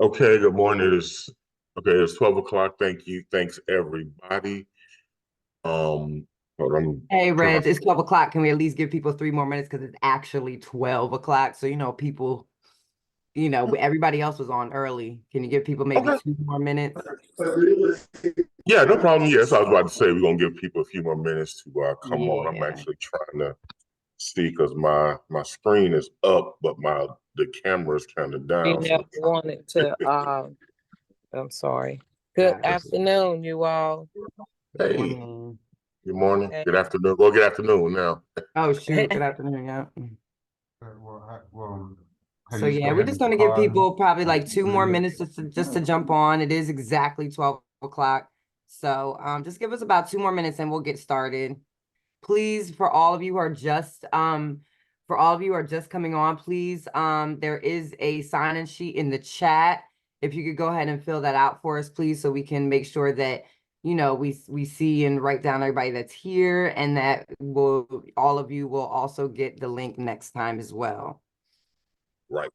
Okay, good morning. It's 12 o'clock. Thank you. Thanks everybody. Hold on. Hey, Turn my Reg, it's 12 o'clock. Can we at least give people 3 more minutes? Because it's actually 12 o'clock. So, people, everybody else was on early. Can you give people maybe Okay. 2 more minutes? Yeah, no problem. Yes, I was about to say we're gonna give people a few more minutes to come on. I'm Yeah. actually trying to see because my screen is up, but the camera is kind of You down. never wanted to, I'm sorry. Good Got it. afternoon, you all. Hey, Morning. good morning. Hey. Good afternoon. Well, good afternoon now. Oh, shoot. Good afternoon. Yeah. Well, So, yeah, we're just going to give people probably like 2 more minutes just to jump on. It is exactly 12 o'clock. So, just give us about 2 more minutes and we'll get started. Please, for all of you who are just coming on, please, there is a sign-in sheet in the chat. If you could go ahead and fill that out for us, please, so we can make sure that we see and write down everybody that's here, and that all of you will also get the link next time as well. Right.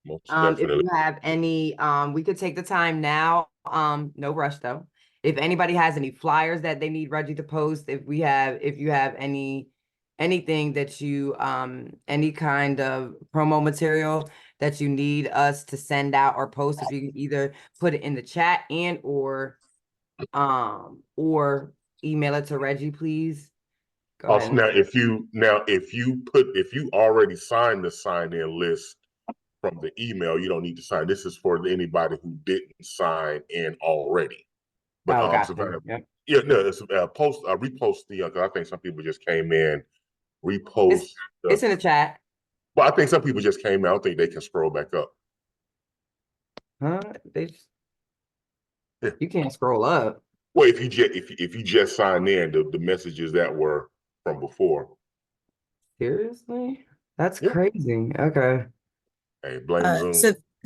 Most If definitely. you have any, we could take the time now. No rush though. If anybody has any flyers that they need Reggie to post, if you have anything that you, any kind of promo material that you need us to send out or post, if you can either put it in the chat and or email it to Reggie, please. Go ahead. Now, if you already signed the sign-in list from the email, you don't need to sign. This is for anybody who didn't sign in already. But gotcha. Savannah, Yep. yeah, no, it's repost the. 'Cause I think some people just came in. It's, Repost. it's in the chat. Well, I think some people just came in. I don't think they can scroll back up. Huh? Yeah. You can't scroll up. Well, if you just signed in, the messages that were from before. Seriously? That's Yeah. crazy. Okay. Hey, blame Zoom.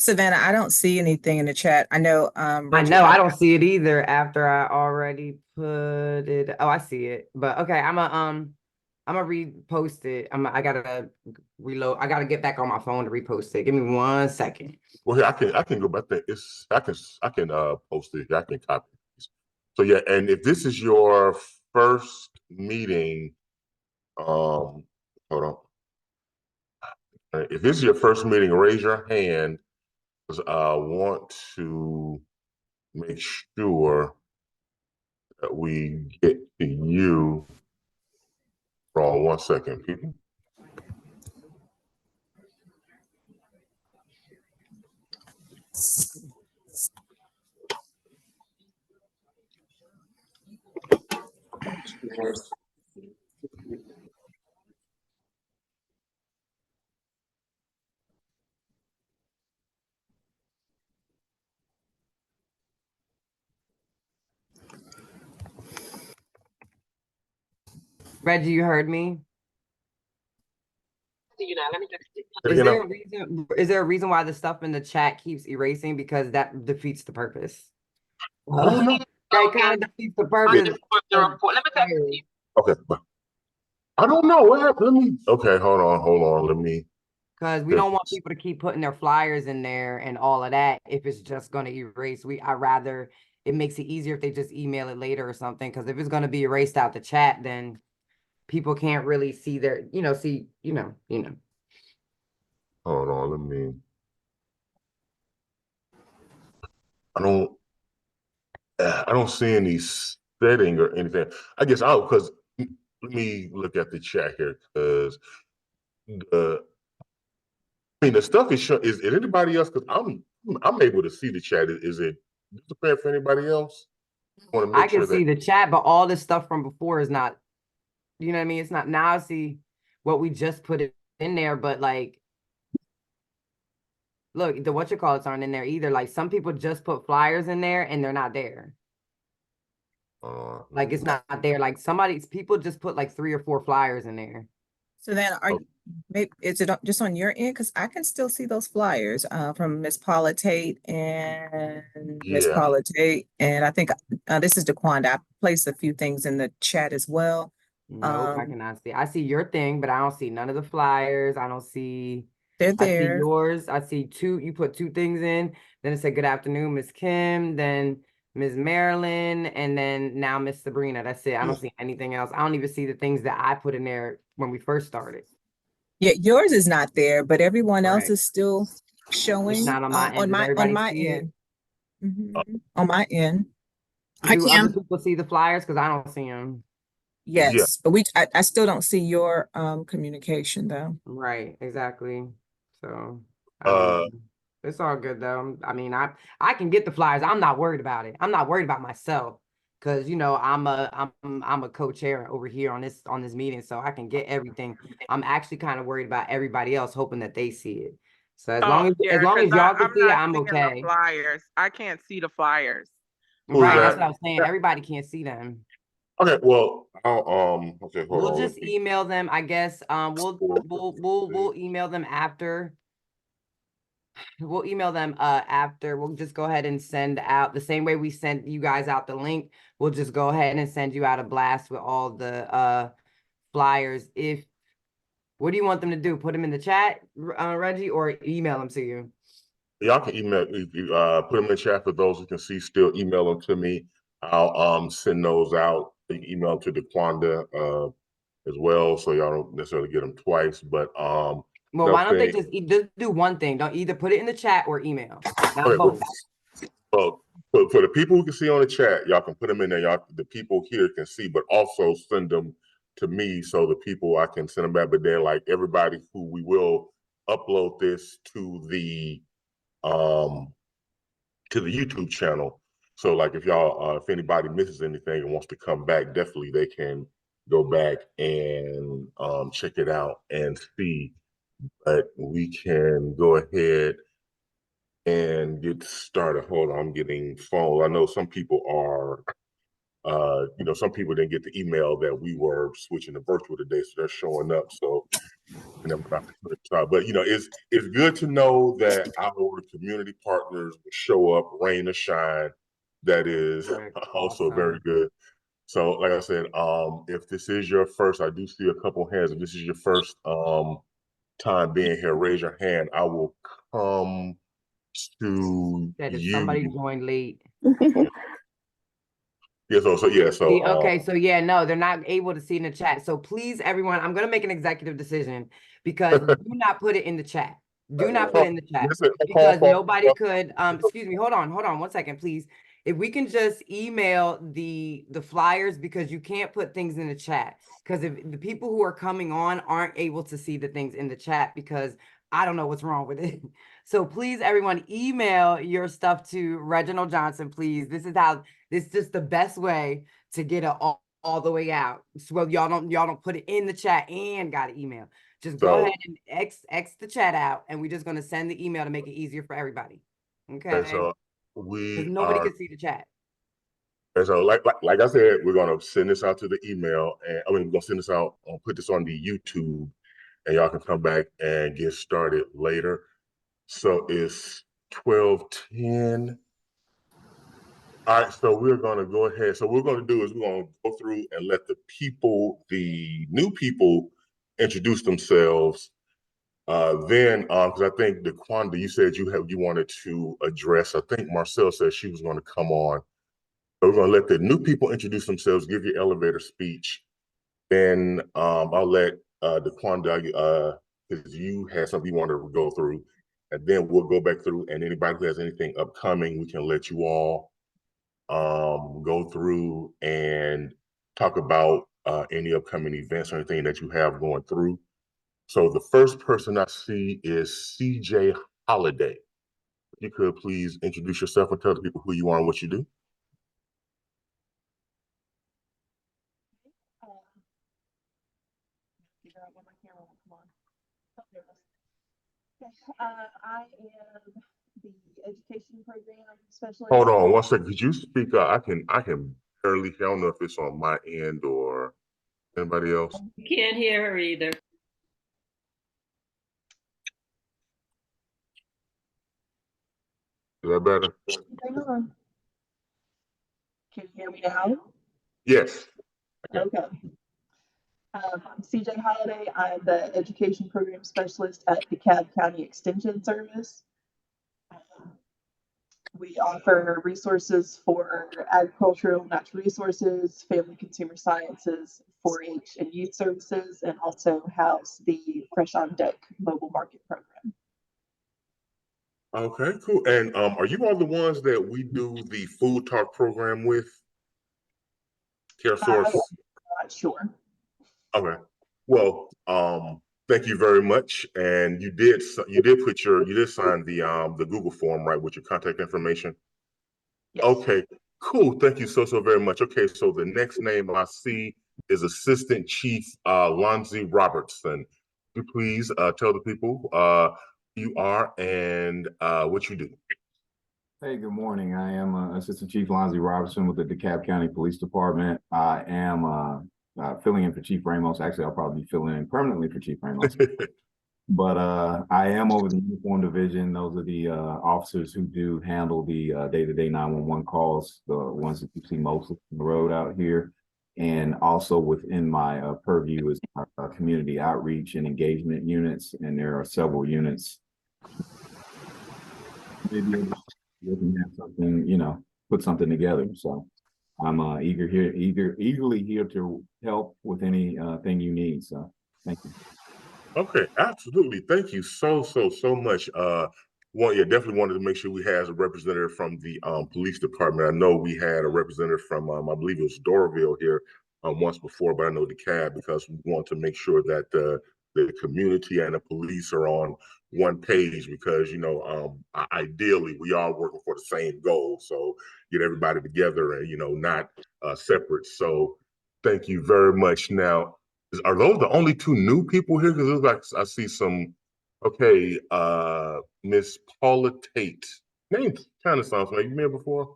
Savannah, I don't see anything in the chat. I know, Reggie, I don't see it either after I already put it. Oh, I see it. But okay, I'm a repost it. I gotta reload. I gotta get back on my phone to repost it. Give me 1 second. Well, here I can go back there. I can post it. I can copy it. So yeah, and if this is your first meeting, hold on. If this is your first meeting, raise your hand because I want to make sure that we get to you. Hold on 1 second, people. Reggie, you heard me? Is there a reason why the stuff in the chat keeps erasing? Because that defeats the purpose. I don't know. That kind of defeats the purpose. Okay, but I don't know. Let me. Okay, hold on. Let me. Because we don't want people to keep putting their flyers in there and all of that if it's just going to erase. I rather it makes it easier if they just email it later or something. Because if it's going to be erased out the chat, then people can't really see their, Hold on, let me. I don't see any setting or anything. I guess because let me look at the chat here because the stuff is anybody else? Because I'm able to see the chat. Is it disappearing for anybody else? I can see the chat, but all this stuff from before is not, you know what I mean? It's not. Now I see what we just put it in there, but like, look, the whatchamacallits aren't in there either. Like some people just put flyers in there and they're not there. Like it's not there. Like people just put like 3 or 4 flyers in there. So then is it just on your end? Because I can still see those flyers from Miss Paula Tate and Miss Paula Tate. And I think this is DeQuanda. I placed a few things in the chat as well. Nope, I cannot see. I see your thing, but I don't see none of the flyers. I don't see They're I see there. yours. I see two. You put two things in. Then it said, "Good afternoon, Miss Kim." Then Ms. Marilyn, and then now Miss Sabrina. That's it. I don't see anything else. I don't even see the things that I put in there when we first started. Yeah, yours is not there, but everyone else Right. is still It's showing not on my end. on Does my everybody see it? end. On my end. Do other people see the flyers? Because I don't see them. Yeah. Yes, but I still don't see your communication though. Right, exactly. So I don't Uh, know. It's all good though. I mean, I can get the flyers. I'm not worried about it. I'm not worried about myself because you know I'm a co-chair over here on this meeting, so I can get everything. I'm actually kind of worried about everybody else, hoping that they see it. So as long Yeah, as 'cause y'all can I'm see it, not I'm seeing the okay. flyers. I can't see the flyers. Who's Right, that's that? what I was saying. Everybody can't see them. Okay, well, okay, hold We'll on. just email them, I guess. We'll email them after. We'll email them after. We'll just go ahead and send out the same way we sent you guys out the link. We'll just go ahead and send you out a blast with all the flyers. What do you want them to do? Put them in the chat, Reggie, or email them to you? Y'all can email, put them in the chat for those who can see, still email them to me. I'll send those out. You can email them to DeQuanda as well, so y'all don't necessarily get them twice. But Well, another why don't they thing, just do one thing? Don't either put it in the chat or email, not okay, both. well, for the people who can see on the chat, y'all can put them in there. Y'all, the people here can see, but also send them to me so the people I can send them back. But then, like everybody who we will upload this um to the YouTube channel. So like if y'all if anybody misses anything and wants to come back, definitely they can go back and check it out and see. But we can go ahead and get started. Hold on, I'm getting phone. I know some people are some people didn't get the email that we were switching to virtual today, so they're showing up. So and then but it's good to know that our community partners will show up, rain or shine. That is also very Awesome. good. So, like I said, if this is your first, I do see a couple hands. If this is your first time being here, raise your hand. I will come to That if you. somebody joined late. Yeah. Okay, so yeah, no, they're not able to see in the chat. So please, everyone, I'm gonna make an executive decision because do not put it in the chat. Do not put it in the chat because nobody could. Excuse me, hold on 1 second, please. If we can just email the flyers because you can't put things in the chat because if the people who are coming on aren't able to see the things in the chat because I don't know what's wrong with it. So please, everyone, email your stuff to Reginald Johnson, please. This is just the best way to get it all the way out. So y'all don't put it in the chat and got an email. Just go ahead and X the chat out, and we're just gonna send the email to make it easier for everybody. Okay. So Because we nobody are. can see the chat. And so, like I said, we're gonna send this out to the email, and we're gonna send this out. Put this on the YouTube, and y'all can come back and get started later. So it's 12:10. All right, so we're gonna go ahead. So what we're gonna do is we're gonna go through and let the new people, introduce themselves. Then, because I think DeQuanda, you said you wanted to address. I think Marcel said she was going to come on. So we're going to let the new people introduce themselves, give your elevator speech. Then I'll let DeQuanda, because you had something you wanted to go through, and then we'll go back through. And anybody who has anything upcoming, we can let you all go through and talk about any upcoming events or anything that you have going through. So the first person I see is CJ Holiday. If you could please introduce yourself and tell the people who you are and what you do. I am the education program specialist. Hold on 1 second. Could you speak up? I can barely hear. I don't know if it's on my end or anybody else. Can't hear her either. Is that better? Hang on. Can you hear me now? Yes. Okay. I'm CJ Holiday. I'm the Education Program Specialist at DeKalb County Extension Service. We offer resources for agricultural, natural resources, family consumer sciences, 4-H and youth services, and also house the Fresh on Deck mobile market program. Okay, cool. And are you all the ones that we do the food talk program with? Care Source? I'm not sure. Okay. Well, thank you very much. And you did sign the Google form, right, with your contact information? Yes. Okay, cool. Thank you so very much. Okay, so the next name I see is Assistant Chief Lonzie Robertson. Could you please tell the people who you are and what you do? Hey, good morning. I am Assistant Chief Lonzie Robertson with the DeKalb County Police Department. I am filling in for Chief Ramos. Actually, I'll probably be filling in permanently for Chief Ramos. But I am over the uniform division. Those are the officers who do handle the day-to-day 911 calls, the ones that you see most on the road out here. And also within my purview is our community outreach and engagement units. And there are several units. Maybe we can have something, put something together. So I'm eagerly here to help with anything you need. So thank you. Okay, absolutely. Thank you so much. Definitely wanted to make sure we had a representative from the police department. I know we had a representative from I believe it was Doraville here once before, but I know DeKalb because we want to make sure that the community and the police are on one page because ideally we are working for the same goal. So get everybody together and not separate. So thank you very much. Now, are those the only two new people here? Because it looks like I see some. Okay, Miss Paula Tate. Name kind of sounds familiar. You met before?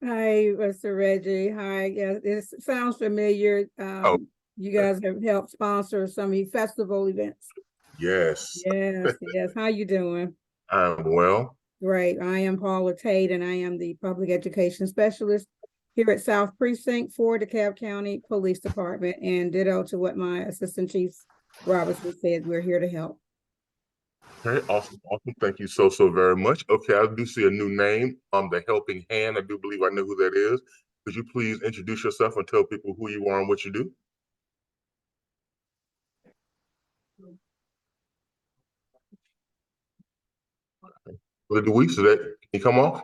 Hi, Mr. Reggie. Hi. Yeah, it sounds familiar. Oh. You guys have helped sponsor some festival events. Yes. Yes, yes. How you doing? I'm well. Great. I am Paula Tate, and I am the Public Education Specialist here at South Precinct for DeKalb County Police Department. And ditto to what my Assistant Chief Robertson said, we're here to help. Okay, awesome. Thank you so very much. Okay, I do see a new name. The Helping Hand. I do believe I know who that is. Could you please introduce yourself and tell people who you are and what you do? Luis, can you come off?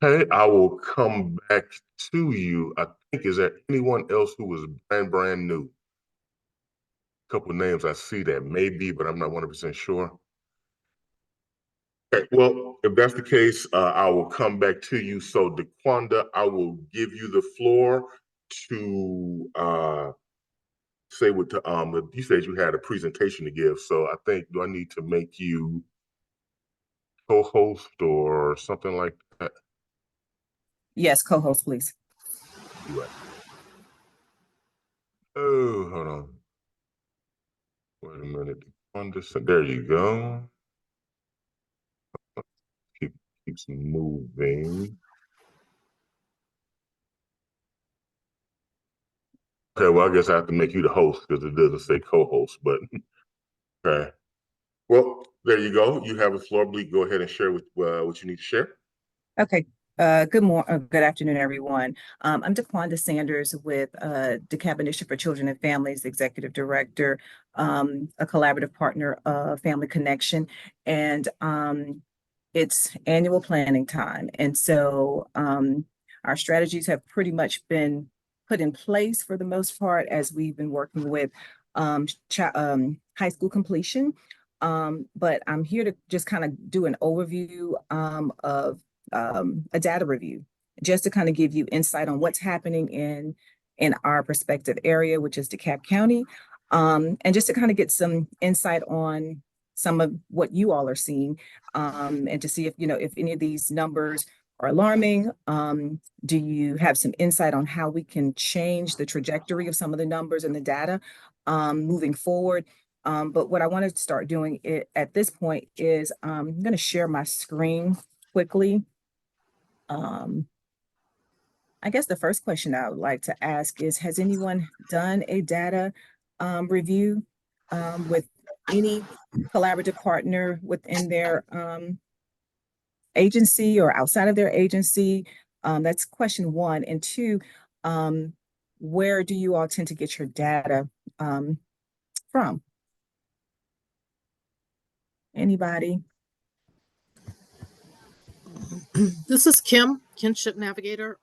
Okay, I will come back to you. I think, is there anyone else who was brand new? A couple of names I see that may be, but I'm not 100% sure. Okay, well, if that's the case, I will come back to you. So, DeQuanda, I will give you the floor to say what you said you had a presentation to give. So, I think, do I need to make you co-host or something like that? Yes, co-host, please. Right. Oh, hold on. Wait a minute. There you go. Keeps moving. Okay, well, I guess I have to make you the host because it doesn't say co-host, but okay. Well, there you go. You have the floor. Please go ahead and share what you need to share. Okay. Good afternoon, everyone. I'm DeQuanda Sanders with DeKalb Initiative for Children and Families, Executive Director, a collaborative partner of Family Connection, and it's annual planning time. And so our strategies have pretty much been put in place for the most part as we've been working with high school completion. But I'm here to just kind of do an overview of a data review, just to kind of give you insight on what's happening in our prospective area, which is DeKalb County, and just to kind of get some insight on some of what you all are seeing, and to see if any of these numbers are alarming. Do you have some insight on how we can change the trajectory of some of the numbers and the data moving forward? But what I wanted to start doing at this point is I'm going to share my screen quickly. I I guess the first question I would like to ask is, has anyone done a data review with any collaborative partner within their agency or outside of their agency? That's question one. And two, where do you all tend to get your data from? Anybody? This is Kim, Kinship Navigator.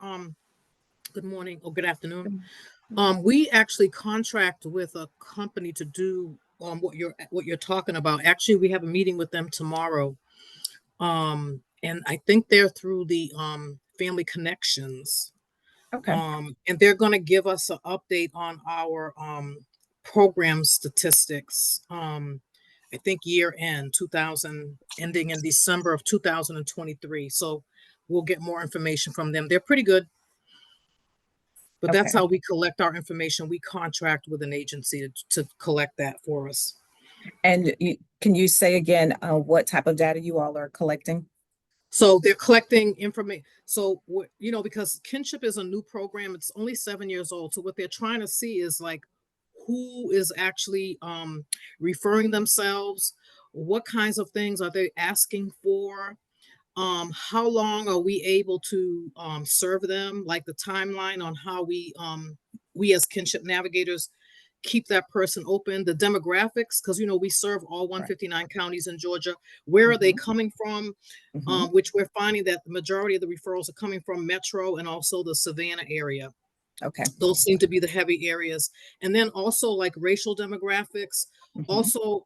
Good morning or good afternoon. We actually contract with a company to do what you're talking about. Actually, we have a meeting with them tomorrow. And I think they're through the Family Connections. Okay. And they're going to give us an update on our program statistics. I think year end 2000, ending in December of 2023. So we'll get more information from them. They're pretty good. But that's Okay. how we collect our information. We contract with an agency to collect that for us. And can you say again what type of data you all are collecting? So they're collecting information. So, because Kinship is a new program, it's only 7 years old. So what they're trying to see is like, who is actually referring themselves? What kinds of things are they asking for? How long are we able to serve them? Like the timeline on how we as Kinship Navigators keep that person open, the demographics, because we serve all 159 counties in Georgia. Where are they coming from? Which we're finding that the majority of the referrals are coming from Metro and also the Savannah area. Okay. Those seem to be the heavy areas. And then also like racial demographics, also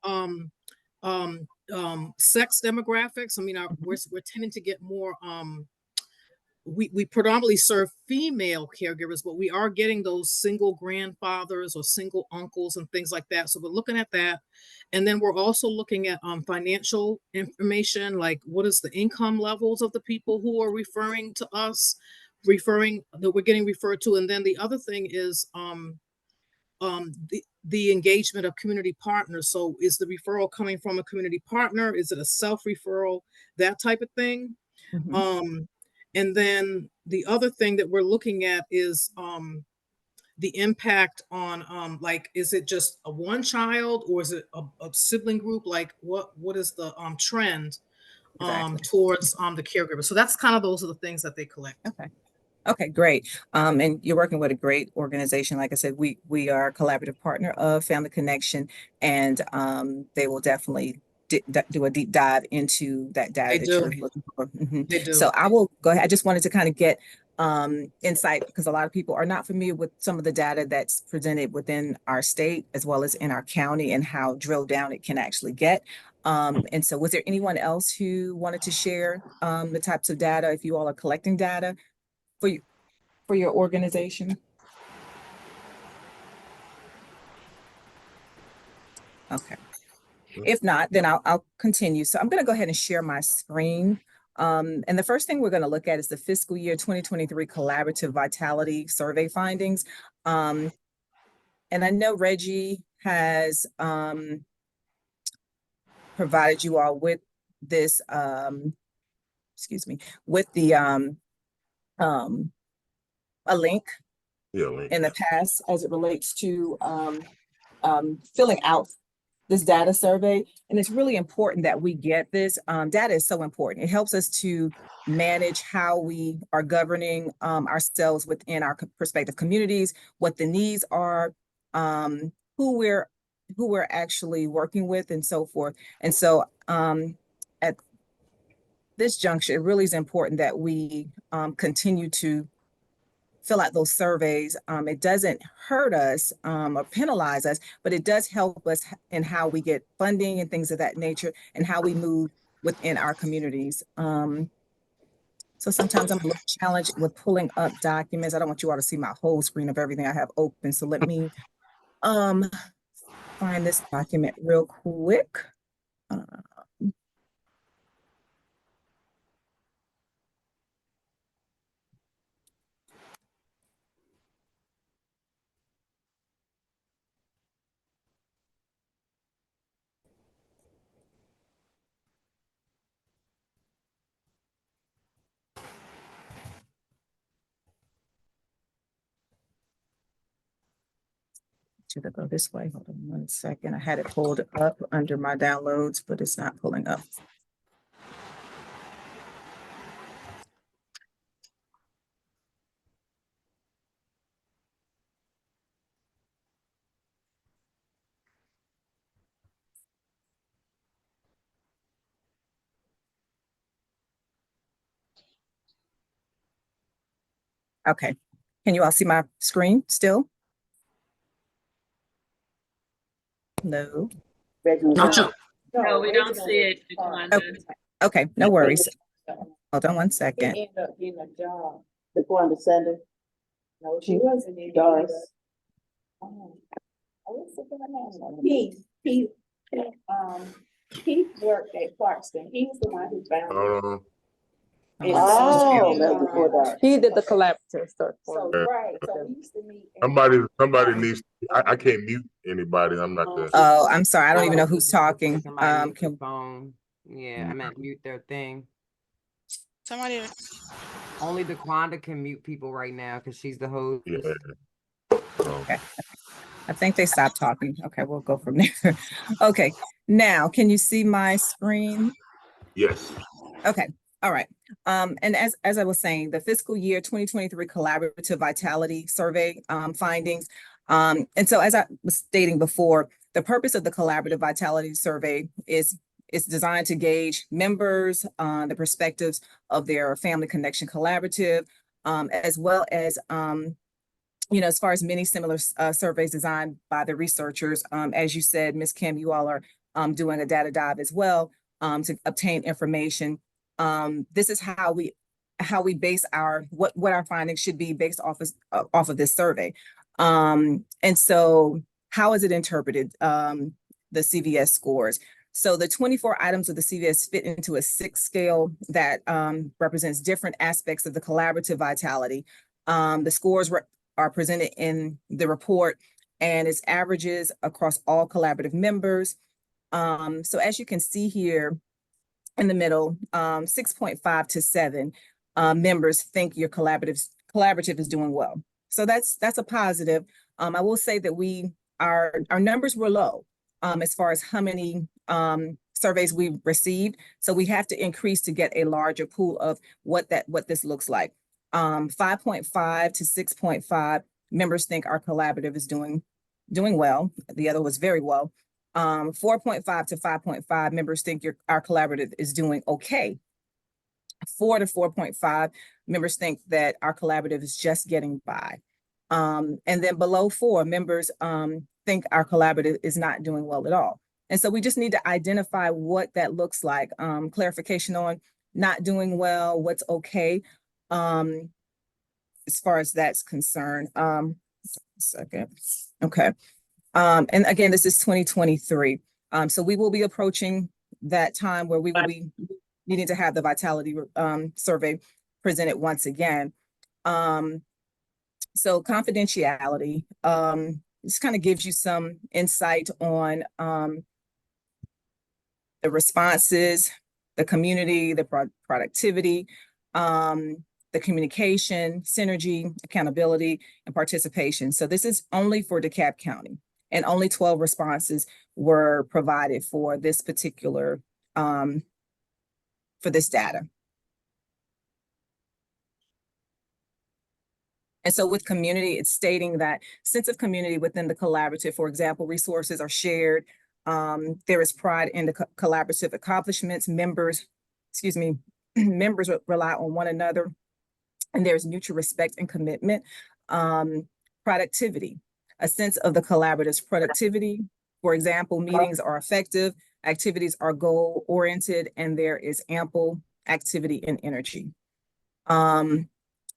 sex demographics. I mean, we're tending to get more we predominantly serve female caregivers, but we are getting those single grandfathers or single uncles and things like that. So we're looking at that. And then we're also looking at financial information, like what is the income levels of the people who are referring to us, that we're getting referred to. And then the other thing is the engagement of community partners. So is the referral coming from a community partner? Is it a self-referral? That type of thing. And then the other thing that we're looking at is the impact on like, is it just a one child or is it a sibling group? Like what is the trend towards the caregiver? So that's kind of, those are the things that they collect. Okay. Okay, great. And you're working with a great organization. Like I said, we are a collaborative partner of Family Connection, and they will definitely do a deep dive into that data that you're looking for. They do. So I will go ahead. I just wanted to kind of get insight, because a lot of people are not familiar with some of the data that's presented within our state as well as in our county, and how drilled down it can actually get. And so was there anyone else who wanted to share the types of data, if you all are collecting data for your organization? Okay. If not, then I'll continue. So I'm going to go ahead and share my screen. And the first thing we're going to look at is the fiscal year 2023 Collaborative Vitality Survey findings. And I know Reggie has provided you all with this, with the a link in the past as it relates to filling out this data survey. And it's really important that we get this. Data is so important. It helps us to manage how we are governing ourselves within our prospective communities, what the needs are, who we're actually working with, and so forth. And so at this juncture, it really is important that we continue to fill out those surveys. It doesn't hurt us or penalize us, but it does help us in how we get funding and things of that nature, and how we move within our communities. So sometimes I'm a little challenged with pulling up documents. I don't want you all to see my whole screen of everything I have open. So let me find this document real quick. Should it go this way? Hold on 1 second. I had it pulled up under my downloads, but it's not pulling up. Okay. Can you all see my screen still? No. Not you. No, we don't see it, Dequanda. Okay, no worries. Hold on 1 second. Ended up getting a job. Dequanda Sender. No, she wasn't in Doris. Keith worked at Clarkston. He was the one who found it. Oh, that's before that. He did the collaborative stuff So, for me. right, so we used to meet. Somebody needs, I can't mute anybody. I'm not the. Oh, I'm sorry. I don't even know who's talking. Somebody mute their Can, phone. Yeah, I meant mute their thing. Somebody, Only DeQuanda can mute people right now because she's the host. Yeah. So, I think they stopped talking. Okay, we'll go from there. Okay, now, can you see my screen? yes. Okay, all right. And as I was saying, the fiscal year 2023 Collaborative Vitality Survey findings. And so as I was stating before, the purpose of the Collaborative Vitality Survey is designed to gauge members, the perspectives of their Family Connection Collaborative, as well as, as far as many similar surveys designed by the researchers. As you said, Ms. Kim, you all are doing a data dive as well to obtain information. This is how we base what our findings should be based off of this survey. And so how is it interpreted, the CVS scores? So the 24 items of the CVS fit into a 6 scale that represents different aspects of the collaborative vitality. The scores are presented in the report, and its averages across all collaborative members. So as you can see here in the middle, 6.5 to 7 members think your collaborative is doing well. So that's a positive. I will say that our numbers were low as far as how many surveys we received. So we have to increase to get a larger pool of what this looks like. 5.5 to 6.5 members think our collaborative is doing well. The other was very well. 4.5 to 5.5 members think our collaborative is doing okay. 4 to 4.5 members think that our collaborative is just getting by. And then below 4 members think our collaborative is not doing well at all. And so we just need to identify what that looks like. Clarification on not doing well, what's okay, as far as that's concerned. Second. Okay. And again, this is 2023. So we will be approaching that time where we will be needing to have the vitality survey presented once again. So confidentiality, this kind of gives you some insight on the responses, the community, the productivity, the communication, synergy, accountability, and participation. So this is only for DeKalb County, and only 12 responses were provided for this particular, for this data. And so with community, it's stating that sense of community within the collaborative, for example, resources are shared. There is pride in the collaborative accomplishments. Members rely on one another, and there's mutual respect and commitment. Productivity, a sense of the collaborative's productivity. For example, meetings are effective, activities are goal-oriented, and there is ample activity and energy.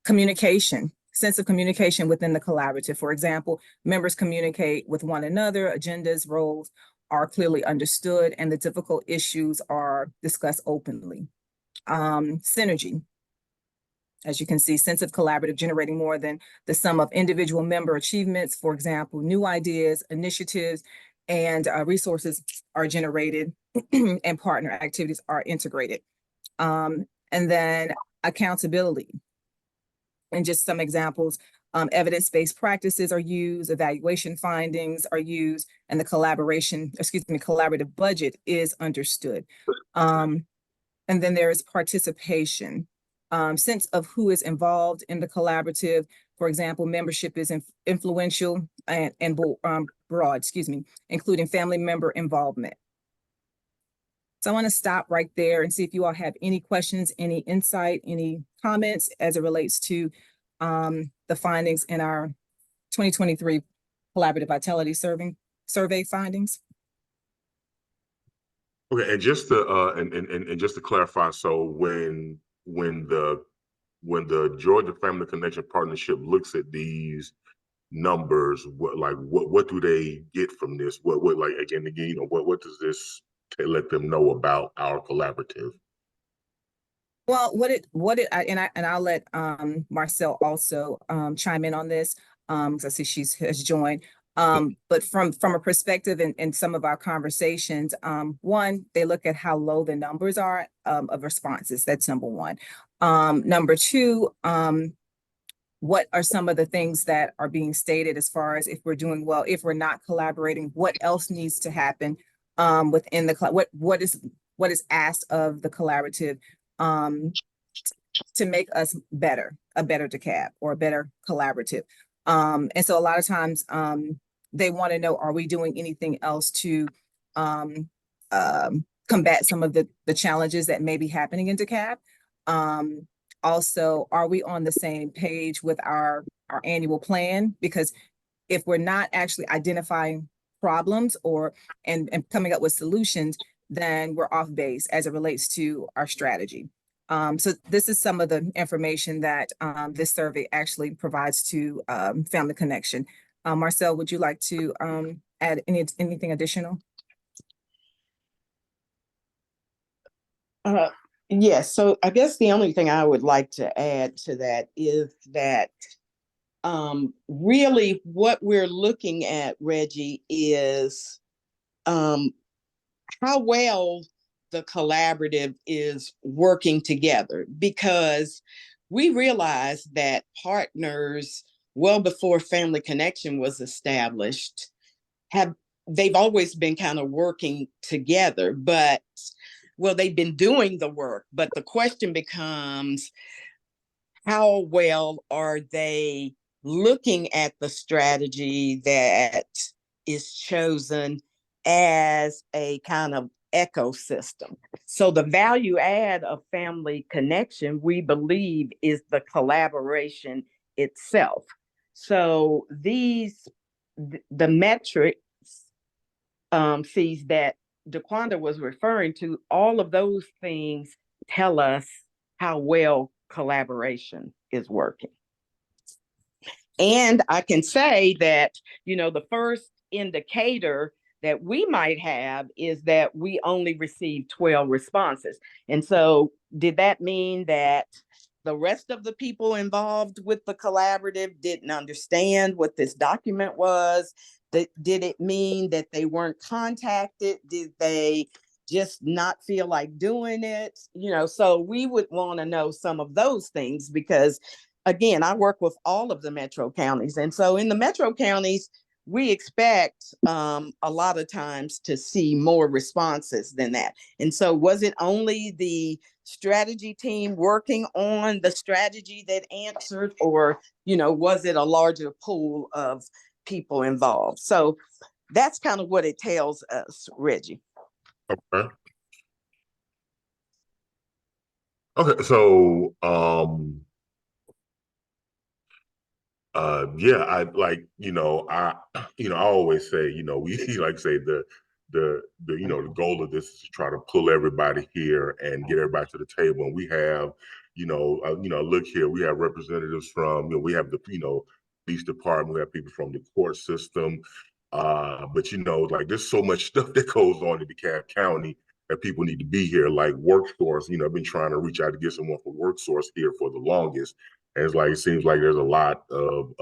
Communication, sense of communication within the collaborative. For example, members communicate with one another, agendas, roles are clearly understood, and the difficult issues are discussed openly. Synergy, as you can see, sense of collaborative generating more than the sum of individual member achievements. For example, new ideas, initiatives, and resources are generated and partner activities are integrated. And then accountability. And just some examples Evidence-based practices are used, evaluation findings are used, and the collaborative budget is understood. And then there is participation. Sense of who is involved in the collaborative. For example, membership is influential and broad, including family member involvement. So I want to stop right there and see if you all have any questions, any insight, any comments as it relates to the findings in our 2023 Collaborative Vitality Survey findings. Okay, and just to and just to clarify, so when the Georgia Family Connection Partnership looks at these numbers, what do they get from this? What like again, you know, what does this let them know about our collaborative? Well, I'll let Marcel also chime in on this, because I see has joined. But from a perspective in some of our conversations, one, they look at how low the numbers are of responses. That's number one. Number two, what are some of the things that are being stated as far as if we're doing well, if we're not collaborating, what else needs to happen within the what is asked of the collaborative to make us better, a better DeKalb or a better collaborative. And so a lot of times they want to know, are we doing anything else to combat some of the challenges that may be happening in DeKalb? Also, are we on the same page with our annual plan? Because if we're not actually identifying problems and coming up with solutions, then we're off base as it relates to our strategy. So this is some of the information that this survey actually provides to Family Connection. Marcel, would you like to add anything additional? Yes, so I guess the only thing I would like to add to that is that really what we're looking at, Reggie, is how well the collaborative is working together, because we realized that partners, well before Family Connection was established, they've always been kind of working together, but well, they've been doing the work, but the question becomes, how well are they looking at the strategy that is chosen as a kind of ecosystem? So the value add of Family Connection, we believe, is the collaboration itself. So the metrics sees that DeQuanda was referring to, all of those things tell us how well collaboration is working. And I can say that, you know, the first indicator that we might have is that we only received 12 responses. And so did that mean that the rest of the people involved with the collaborative didn't understand what this document was? Did it mean that they weren't contacted? Did they just not feel like doing it? You know, so we would want to know some of those things, because again, I work with all of the metro counties. And so in the metro counties, we expect a lot of times to see more responses than that. And so was it only the strategy team working on the strategy that answered, or, you know, was it a larger pool of people involved? So that's kind of what it tells us, Reggie. Okay. Okay, so yeah, I like, I always say, we like say the the goal of this is to try to pull everybody here and get everybody to the table. And we have, look here, we have representatives from, we have the, police department, we have people from the court system. But like there's so much stuff that goes on in DeKalb County that people need to be here, like WorkSource. I've been trying to reach out to get someone for WorkSource here for the longest. And it's like, it seems like there's a lot of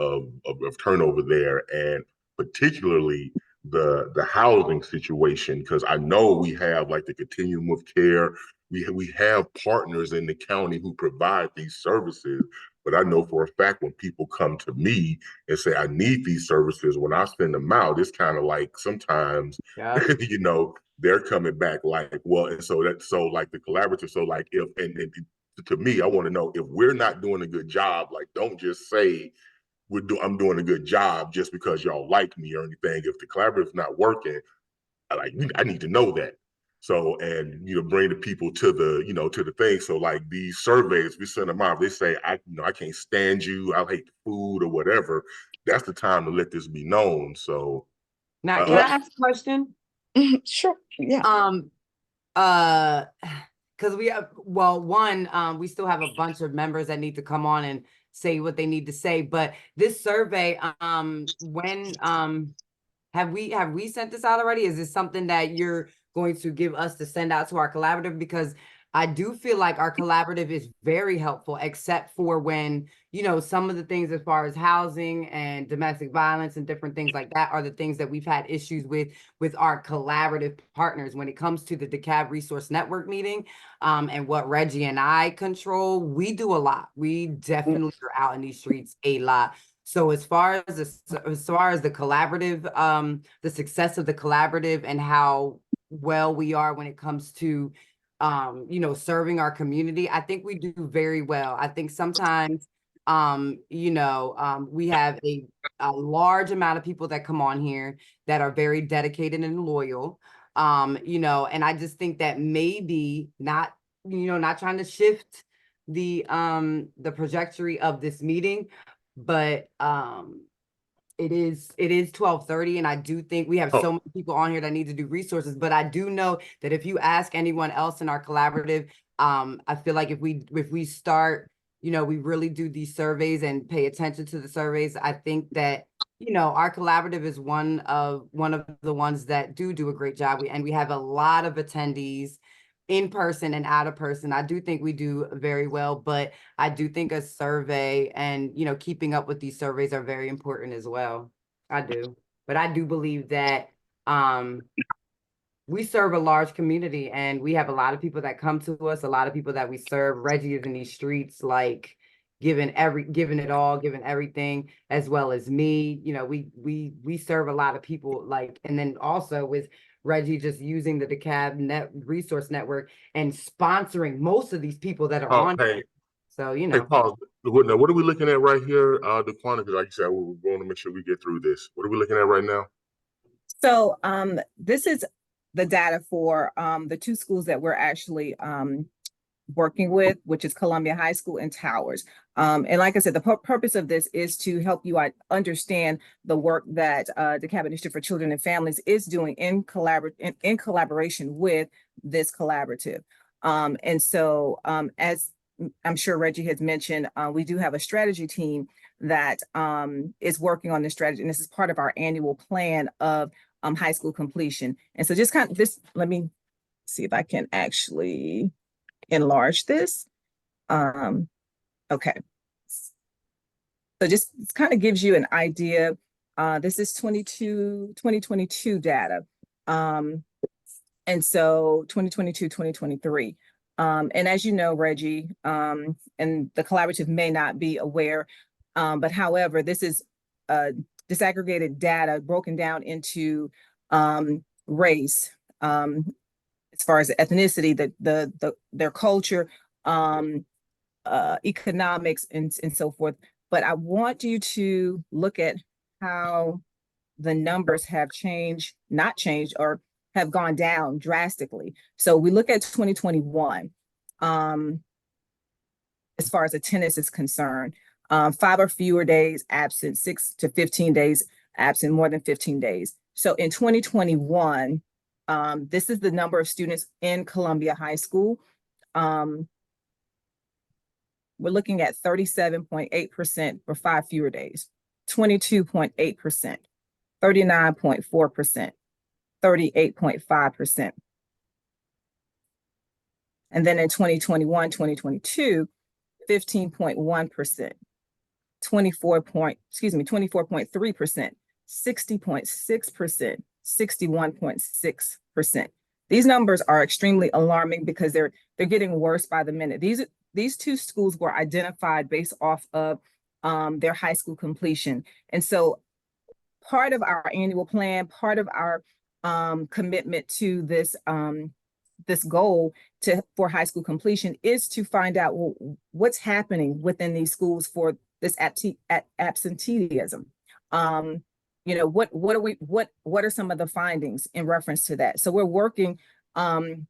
turnover there, and particularly the housing situation, because I know we have like the continuum of care. We have partners in the county who provide these services, But I know for a fact when people come to me and say, I need these services, when I send them out, it's kind of like sometimes, Yeah. you know, they're coming back like, well, and so like the collaborative. So like if, and to me, I want to know if we're not doing a good job, like don't just say, I'm doing a good job just because y'all like me or anything. If the collaborative's not working, I need to know that. So, and, you know, bring the people to the, you know, to the thing. So like these surveys, we send them out, they say, I can't stand you, I hate the food or whatever. That's the time to let this be known. So. Now, can I ask a question? Sure, yeah. Because we have, well, one, we still have a bunch of members that need to come on and say what they need to say, but this survey, when, have we sent this out already? Is this something that you're going to give us to send out to our collaborative? Because I do feel like our collaborative is very helpful, except for when, you know, some of the things as far as housing and domestic violence and different things like that are the things that we've had issues with our collaborative partners. When it comes to the DeKalb Resource Network meeting, and what Reggie and I control, we do a lot. We definitely are out in these streets a lot. So as far as the collaborative, the success of the collaborative and how well we are when it comes to, you know, serving our community, I think we do very well. I think sometimes, you know, we have a large amount of people that come on here that are very dedicated and loyal, you know, and I just think that maybe not, you know, not trying to shift the trajectory of this meeting, but it is 12:30, and I do think we have so many people on here that need to do resources, but I do know that if you ask anyone else in our collaborative, I feel like if we start, you know, we really do these surveys and pay attention to the surveys, I think that, you know, our collaborative is one of the ones that do a great job. We have a lot of attendees in person and out of person. I do think we do very well, but I do think a survey and, you know, keeping up with these surveys are very important as well. I do. But I do believe that we serve a large community and we have a lot of people that come to us, a lot of people that we serve. Reggie is in these streets, like giving it all, giving everything, as well as me. You know, we serve a lot of people, like, and then also with Reggie just using the DeKalb Resource Network and sponsoring most of these people that are on. Hey, so, you hey, know. Paul, what are we looking at right here, DeQuanda? Because like you said, we want to make sure we get through this. What are we looking at right now? So this is the data for the two schools that we're actually working with, which is Columbia High School and Towers. And like I said, the purpose of this is to help you understand the work that DeKalb Initiative for Children and Families is doing in collaboration with this collaborative. And so as I'm sure Reggie has mentioned, we do have a strategy team that is working on this strategy. And this is part of our annual plan of high school completion. And so just kind of this, let me see if I can actually enlarge this. Okay. So just kind of gives you an idea. This is 2022 data. And so 2022, 2023. And as you know, Reggie, and the collaborative may not be aware, but however, this is disaggregated data broken down into race, as far as ethnicity, their culture, economics, and so forth. But I want you to look at how the numbers have changed, not changed, or have gone down drastically. So we look at 2021, as far as attendance is concerned, 5 or fewer days absent, 6 to 15 days absent, more than 15 days. So in 2021, this is the number of students in Columbia High School. We're looking at 37.8% for 5 fewer days, 22.8%, 39.4%, 38.5%. And then in 2021, 2022, 15.1%, 24.3%, 60.6%, 61.6%. These numbers are extremely alarming because they're getting worse by the minute. These these two schools were identified based off of their high school completion. And so part of our annual plan, part of our commitment to this this goal for high school completion is to find out, well, what's happening within these schools for this absenteeism. You know, what are some of the findings in reference to that? So we're working hand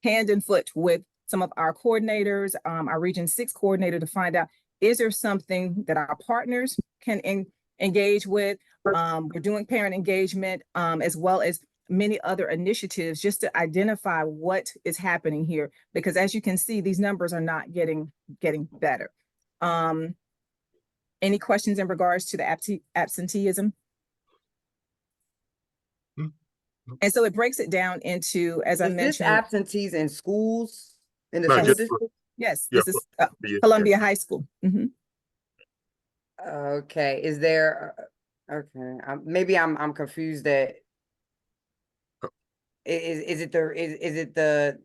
in foot with some of our coordinators, our Region 6 coordinator, to find out, is there something that our partners can engage with? We're doing parent engagement, as well as many other initiatives, just to identify what is happening here. Because as you can see, these numbers are not getting better. Any questions in regards to the absenteeism? And so it breaks it down into, as I Is this mentioned, absentees in schools, in the Not school just district? yes, yeah, this is yeah. Columbia High School. Mhm. Okay, is there, okay, maybe I'm confused that. Is it the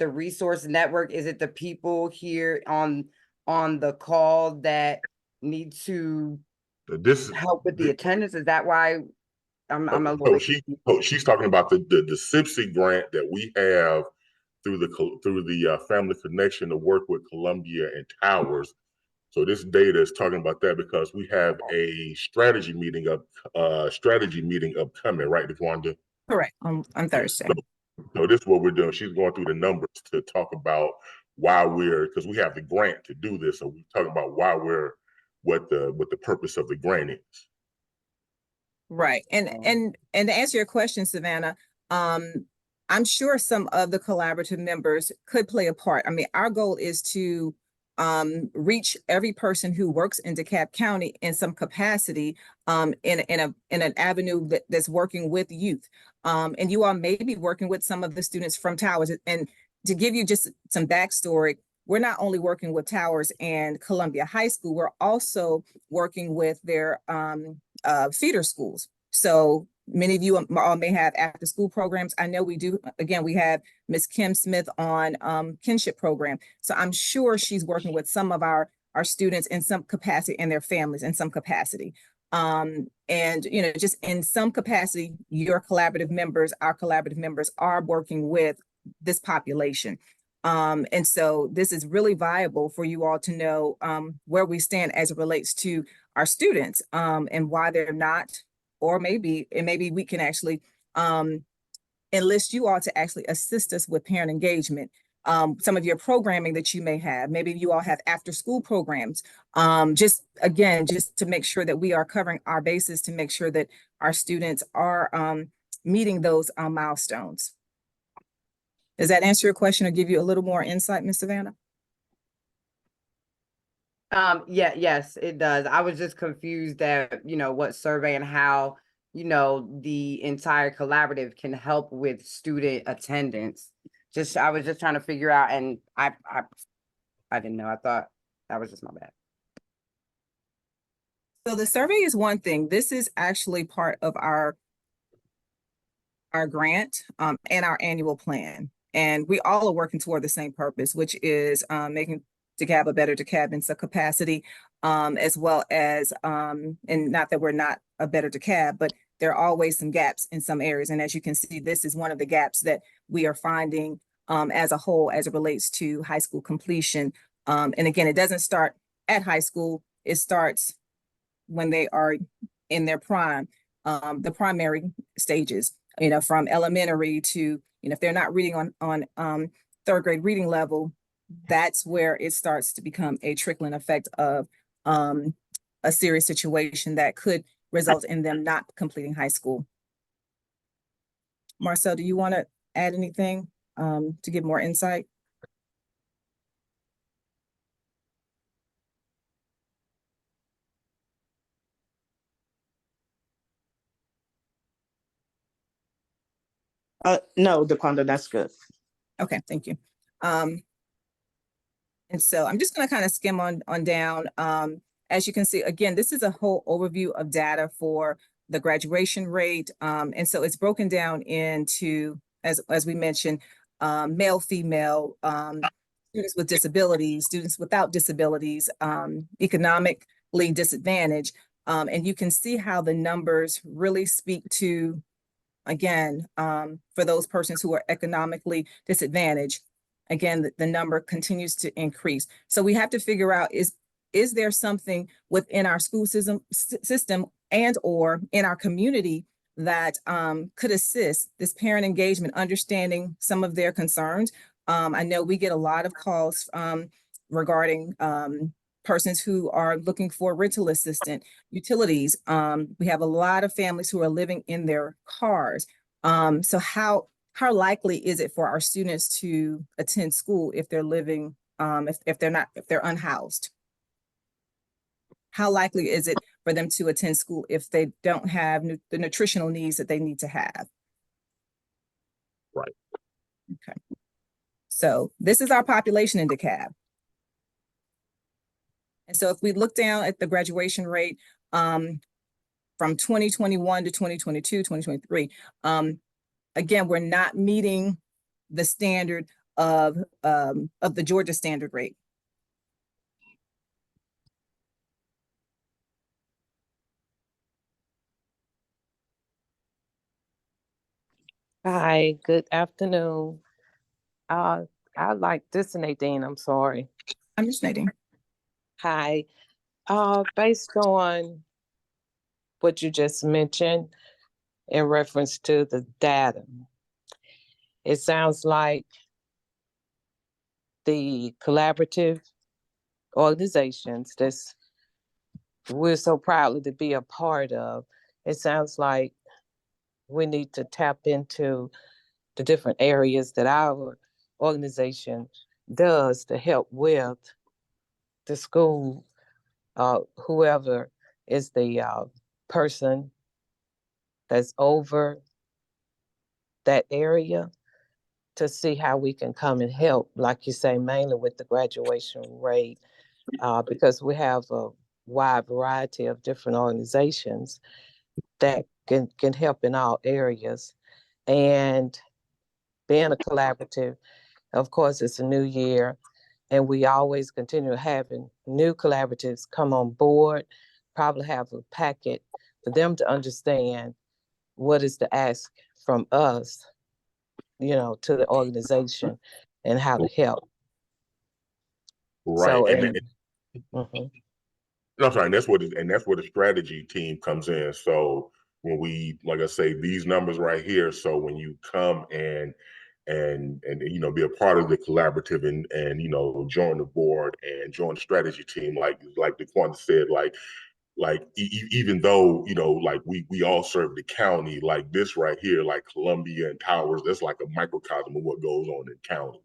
resource network? Is it the people here on the call that need to This help with the attendance? Is that why I'm a little bit she's talking about the SIPSI grant that we have through the Family Connection to work with Columbia and Towers. So this data is talking about that because we have a strategy meeting upcoming, right, DeQuanda? Correct, on Thursday. So this is what we're doing. She's going through the numbers to talk about why because we have the grant to do this. So we're talking about what the purpose of the grant is. Right. And to answer your question, Savannah, I'm sure some of the collaborative members could play a part. I mean, our goal is to reach every person who works in DeKalb County in some capacity, in an avenue that's working with youth. And you all may be working with some of the students from Towers. And to give you just some backstory, we're not only working with Towers and Columbia High School, we're also working with their feeder schools. So many of you all may have after school programs. I know we do. Again, we have Miss Kim Smith on kinship program. So I'm sure she's working with some of our students in some capacity and their families in some capacity. And, you know, just in some capacity, your collaborative members, our collaborative members are working with this population. And so this is really viable for you all to know where we stand as it relates to our students, and why they're not, or maybe we can actually enlist you all to actually assist us with parent engagement. Some of your programming that you may have, maybe you all have after school programs, just to make sure that we are covering our bases, to make sure that our students are meeting those milestones. Does that answer your question or give you a little more insight, Ms. Savannah? Yeah, yes, it does. I was just confused that, you know, what survey and how, you know, the entire collaborative can help with student attendance. I was just trying to figure out, and I didn't know. I thought that was just my bad. So the survey is one thing. This is actually part of our grant and our annual plan. And we all are working toward the same purpose, which is making DeKalb a better DeKalb in some capacity, as well as, and not that we're not a better DeKalb, but there are always some gaps in some areas. And as you can see, this is one of the gaps that we are finding as a whole, as it relates to high school completion. And again, it doesn't start at high school. It starts when they are in their prime, the primary stages, you know, from elementary to, you know, if they're not reading on third grade reading level, that's where it starts to become a trickling effect of a serious situation that could result in them not completing high school. Marcel, do you want to add anything to give more insight? No, DeQuanda, that's good. Okay, thank you. And so I'm just going to kind of skim on down. As you can see, again, this is a whole overview of data for the graduation rate. And so it's broken down into, as we mentioned, male, female, students with disabilities, students without disabilities, economically disadvantaged. And you can see how the numbers really speak to, again, for those persons who are economically disadvantaged, again, the number continues to increase. So we have to figure out, is there something within our school system and or in our community that could assist this parent engagement, understanding some of their concerns. I know we get a lot of calls regarding persons who are looking for rental assistance, utilities. We have a lot of families who are living in their cars. So how likely is it for our students to attend school if they're living, if they're unhoused? How likely is it for them to attend school if they don't have the nutritional needs that they need to have? Right. Okay. So this is our population in DeKalb. And so if we look down at the graduation rate from 2021 to 2022, 2023, again, we're not meeting the standard of the Georgia standard rate. Hi, good afternoon. This is Nadine, I'm sorry. I'm just Nadine. Hi, based on what you just mentioned in reference to the data, it sounds like the collaborative organizations that we're so proud to be a part of, it sounds like we need to tap into the different areas that our organization does to help with the school, whoever is the person that's over that area, to see how we can come and help, like you say, mainly with the graduation rate, because we have a wide variety of different organizations that can help in all areas. And being a collaborative, of course, it's a new year, and we always continue having new collaboratives come on board, probably have a packet for them to understand what is the ask from us, to the organization and how to help. Right. So, No, I'm sorry, and that's where the strategy team comes in. So when we, like I say, these numbers right here. So when you come and be a part of the collaborative and join the board and join the strategy team, like DeQuanda said, even though like we all serve the county, like this right here, like Columbia and Towers, that's like a microcosm of what goes on in county.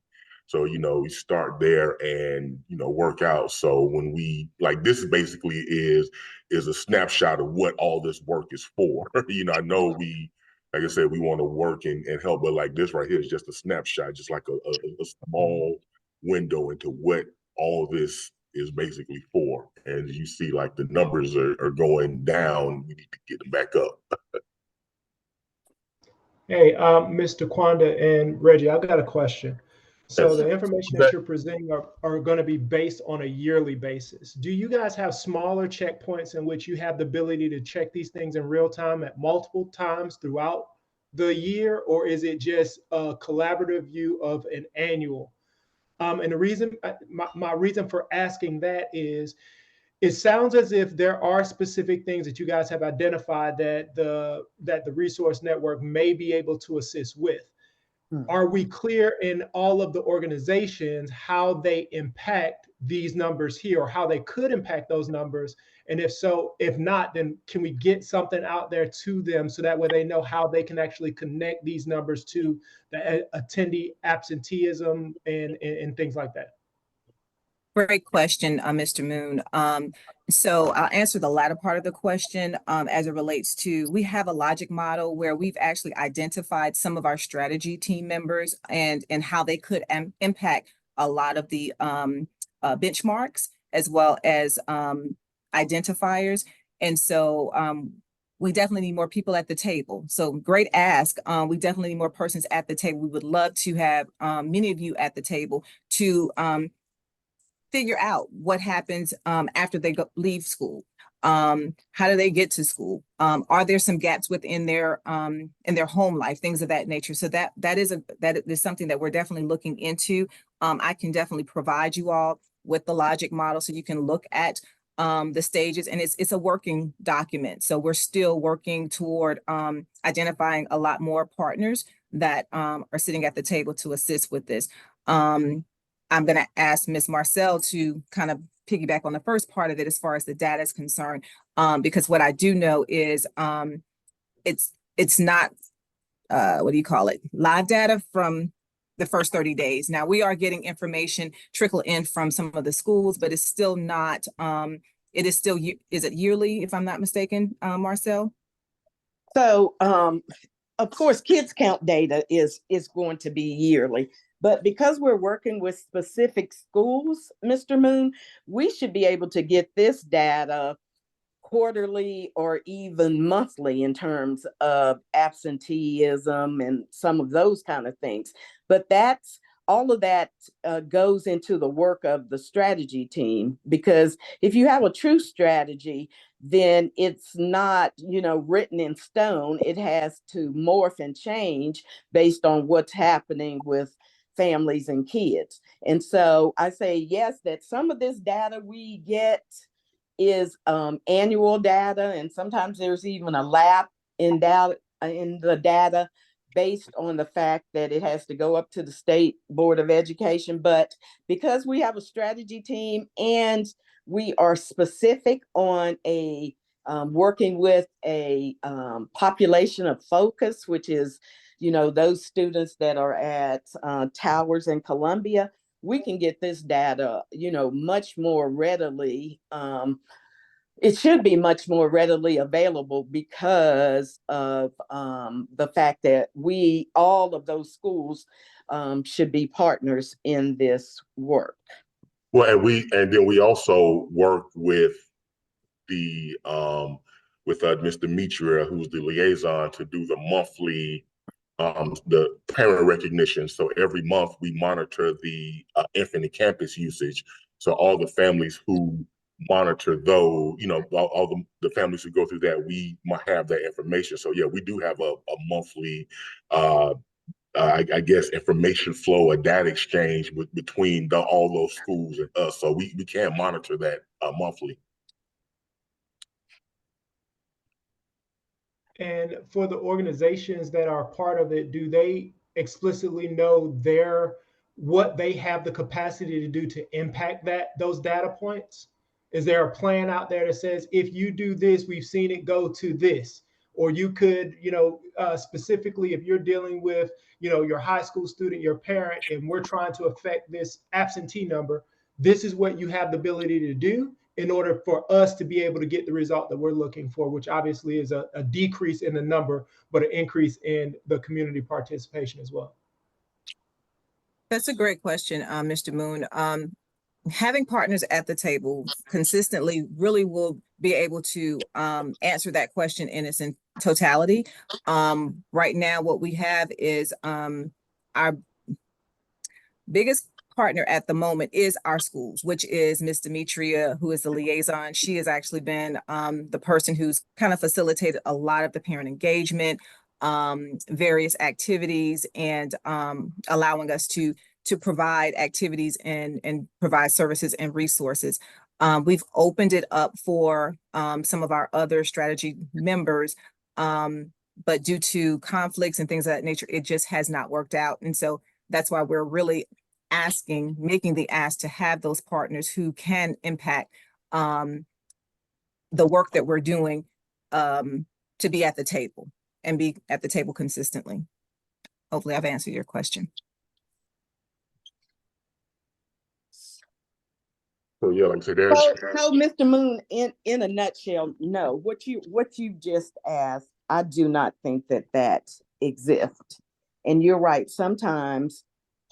So we start there and work out. So when we this basically is a snapshot of what all this work is for. I know we, like I said, we want to work and help, but like this right here is just a snapshot, just like a small window into what all this is basically for. And you see, like the numbers are going down. We need to get them back up. Hey, Mr. Kwanda and Reggie, I've got a question. So the information that you're presenting are going to be based on a yearly basis. Do you guys have smaller checkpoints in which you have the ability to check these things in real time at multiple times throughout the year, or is it just a collaborative view of an annual? And the reason, my reason for asking that is, it sounds as if there are specific things that you guys have identified that the resource network may be able to assist with. Are we clear in all of the organizations how they impact these numbers here, or how they could impact those numbers? And if so, if not, then can we get something out there to them so that way they know how they can actually connect these numbers to the attendee absenteeism and things like that? Great question, Mr. Moon. So I'll answer the latter part of the question as it relates to, we have a logic model where we've actually identified some of our strategy team members and how they could impact a lot of the benchmarks as well as identifiers. And so we definitely need more people at the table. So great ask. We definitely need more persons at the table. We would love to have many of you at the table to figure out what happens after they leave school. How do they get to school? Are there some gaps within their home life, things of that nature? So that is something that we're definitely looking into. I can definitely provide you all with the logic model so you can look at the stages, and it's a working document. So we're still working toward identifying a lot more partners that are sitting at the table to assist with this. I'm going to ask Ms. Marcel to kind of piggyback on the first part of it as far as the data is concerned, because what I do know is it's not what do you call it, live data from the first 30 days. Now we are getting information trickle in from some of the schools, but it's still not it is still, is it yearly, if I'm not mistaken, Marcel? So of course kids count data is going to be yearly. But because we're working with specific schools, Mr. Moon, we should be able to get this data quarterly or even monthly in terms of absenteeism and some of those kind of things. But all of that goes into the work of the strategy team, because if you have a true strategy, then it's not, written in stone. It has to morph and change based on what's happening with families and kids. And so I say, yes, that some of this data we get is annual data, and sometimes there's even a lap in the data based on the fact that it has to go up to the State Board of Education. But because we have a strategy team and we are specific on working with a population of focus, which is those students that are at Towers and Columbia, we can get this data, much more readily. It should be much more readily available because of the fact that all of those schools should be partners in this work. Well, and then we also work with the with Ms. Demetria, who's the liaison, to do the monthly the parent recognition. So every month we monitor the Infinite Campus usage. So all the families who monitor those, all the families who go through that, we might have that information. So yeah, we do have a monthly, I guess, information flow, a data exchange between all those schools and us. So we can monitor that monthly. And for the organizations that are part of it, do they explicitly know what they have the capacity to do to impact those data points? Is there a plan out there that says, if you do this, we've seen it go to this? Or you could, specifically if you're dealing with, your high school student, your parent, and we're trying to affect this absentee number, this is what you have the ability to do in order for us to be able to get the result that we're looking for, which obviously is a decrease in the number, but an increase in the community participation as well. That's a great question, Mr. Moon. Having partners at the table consistently really will be able to answer that question in its totality. Right now, what we have is our biggest partner at the moment is our schools, which is Ms. Demetria, who is the liaison. She has actually been the person who's kind of facilitated a lot of the parent engagement, various activities, and allowing us to provide activities and provide services and resources. We've opened it up for some of our other strategy members, but due to conflicts and things of that nature, it just has not worked out. And so that's why we're really making the ask to have those partners who can impact the work that we're doing to be at the table and be at the table consistently. Hopefully I've answered your question. So yeah, like I said, So Mr. Moon, in a nutshell, no, what you just asked, I do not think that exists. And you're right, sometimes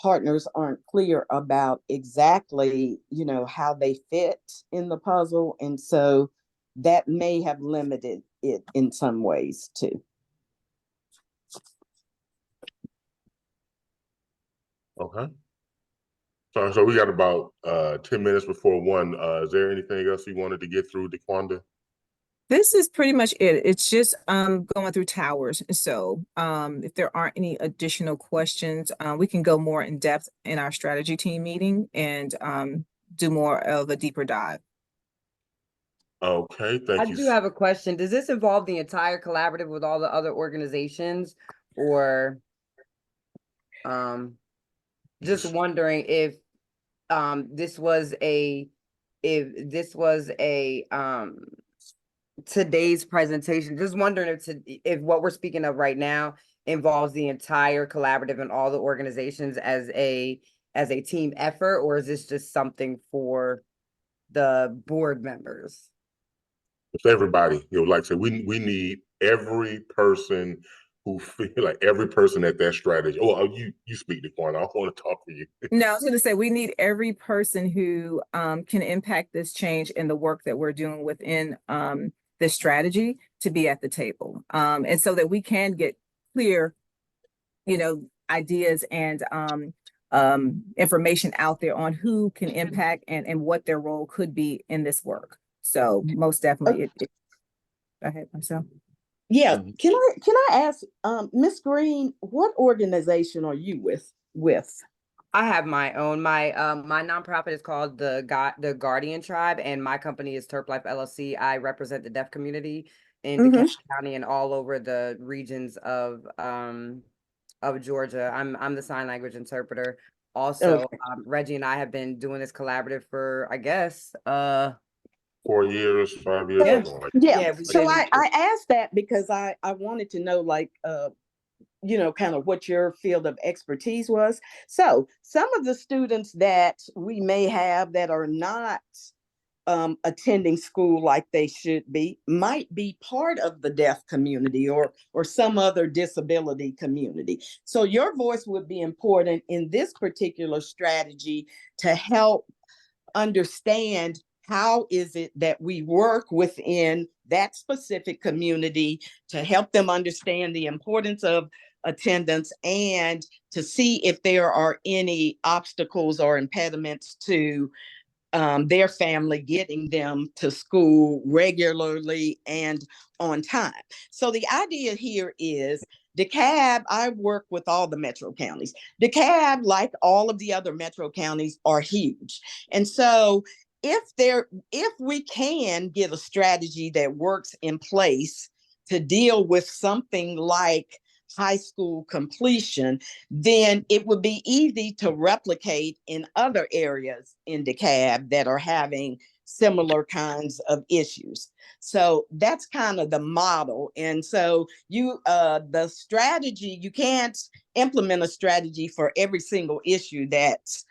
partners aren't clear about exactly, how they fit in the puzzle. And so that may have limited it in some ways too. Okay. So we got about 10 minutes before 1. Is there anything else you wanted to get through, DeQuanda? This is pretty much it. It's just going through towers. So if there aren't any additional questions, we can go more in depth in our strategy team meeting and do more of a deeper dive. Okay, I thank you. do have a question. Does this involve the entire collaborative with all the other organizations, or just wondering if this was a today's presentation, just wondering if what we're speaking of right now involves the entire collaborative and all the organizations as a team effort, or is this just something for the board members? It's everybody. Like I said, we need every person who feel like every person at that strategy. Oh, you speak, DeQuanda. I don't want to talk for you. No, I was going to say we need every person who can impact this change in the work that we're doing within this strategy to be at the table, and so that we can get clear, ideas and information out there on who can impact and what their role could be in this work. So most definitely, go ahead, Marcel. Yeah, can I ask, Ms. Green, what organization are you with? I have my own. My nonprofit is called the Guardian Tribe, and my company is Turp Life LLC. I represent the deaf community in DeKalb County and all over the regions of Georgia. I'm the sign language interpreter. Also, Reggie and I have been doing this collaborative for, I guess, 4 years, 5 years. Yeah. Something like Yeah. So I asked that because I wanted to know, like, kind of what your field of expertise was. So some of the students that we may have that are not attending school like they should be might be part of the deaf community or some other disability community. So your voice would be important in this particular strategy to help understand how is it that we work within that specific community to help them understand the importance of attendance and to see if there are any obstacles or impediments to their family getting them to school regularly and on time. So the idea here is DeKalb, I work with all the metro counties. DeKalb, like all of the other metro counties, are huge. And so if we can get a strategy that works in place to deal with something like high school completion, then it would be easy to replicate in other areas in DeKalb that are having similar kinds of issues. So that's kind of the model. And so the strategy, you can't implement a strategy for every single issue that's,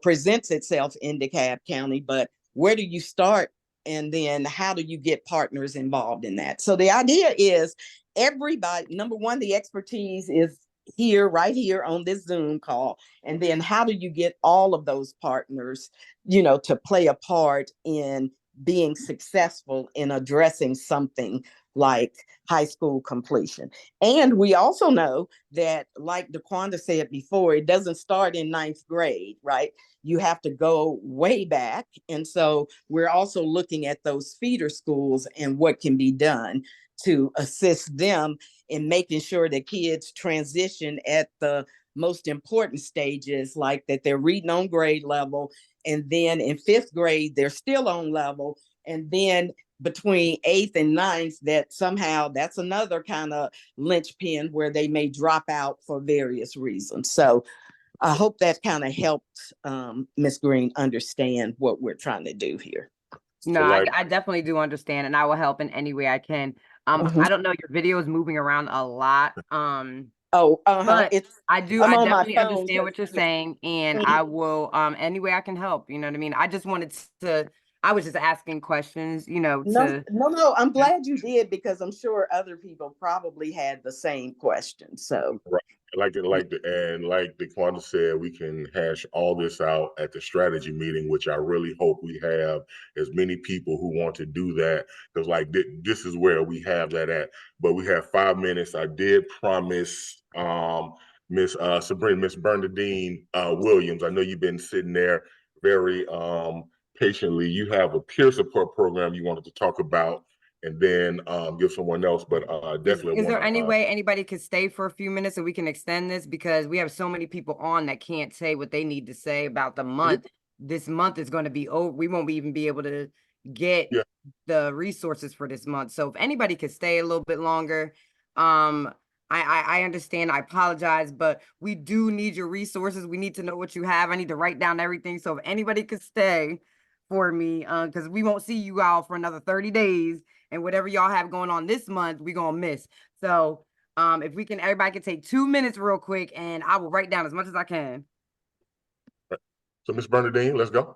presents itself in DeKalb County, but where do you start? And then how do you get partners involved in that? So the idea is everybody, number one, the expertise is right here on this Zoom call. And then how do you get all of those partners, to play a part in being successful in addressing something like high school completion? And we also know that, like DeQuanda said before, it doesn't start in 9th grade, right? You have to go way back. And so we're also looking at those feeder schools and what can be done to assist them in making sure that kids transition at the most important stages, like that they're reading on grade level. And then in 5th grade, they're still on level. And then between 8th and 9th, that somehow that's another kind of linchpin where they may drop out for various reasons. So I hope that kind of helped Ms. Green understand what we're trying to do here. No, I definitely do understand, and I will help in any way I can. I don't know, your video is moving around a lot. But I definitely understand what you're saying, and I will any way I can help, you know what I mean? I just wanted to, I was just asking questions, No, I'm glad you did, because I'm sure other people probably had the same question. So Right. like DeQuanda said, we can hash all this out at the strategy meeting, which I really hope we have as many people who want to do that, because this is where we have that at. But we have 5 minutes. I did promise Miss Bernadine Williams. I know you've been sitting there very patiently. You have a peer support program you wanted to talk about, and then give someone else. But definitely, Is there any way anybody could stay for a few minutes so we can extend this, because we have so many people on that can't say what they need to say about the month. This month is going to be over. We won't even be able to get the resources for this month. So if anybody could stay a little bit longer, I understand. I apologize, but we do need your resources. We need to know what you have. I need to write down everything. So if anybody could stay for me, because we won't see you all for another 30 days. And whatever y'all have going on this month, we're going to miss. So if we can, everybody can take 2 minutes real quick, and I will write down as much as I can. So Ms. Bernadine, let's go.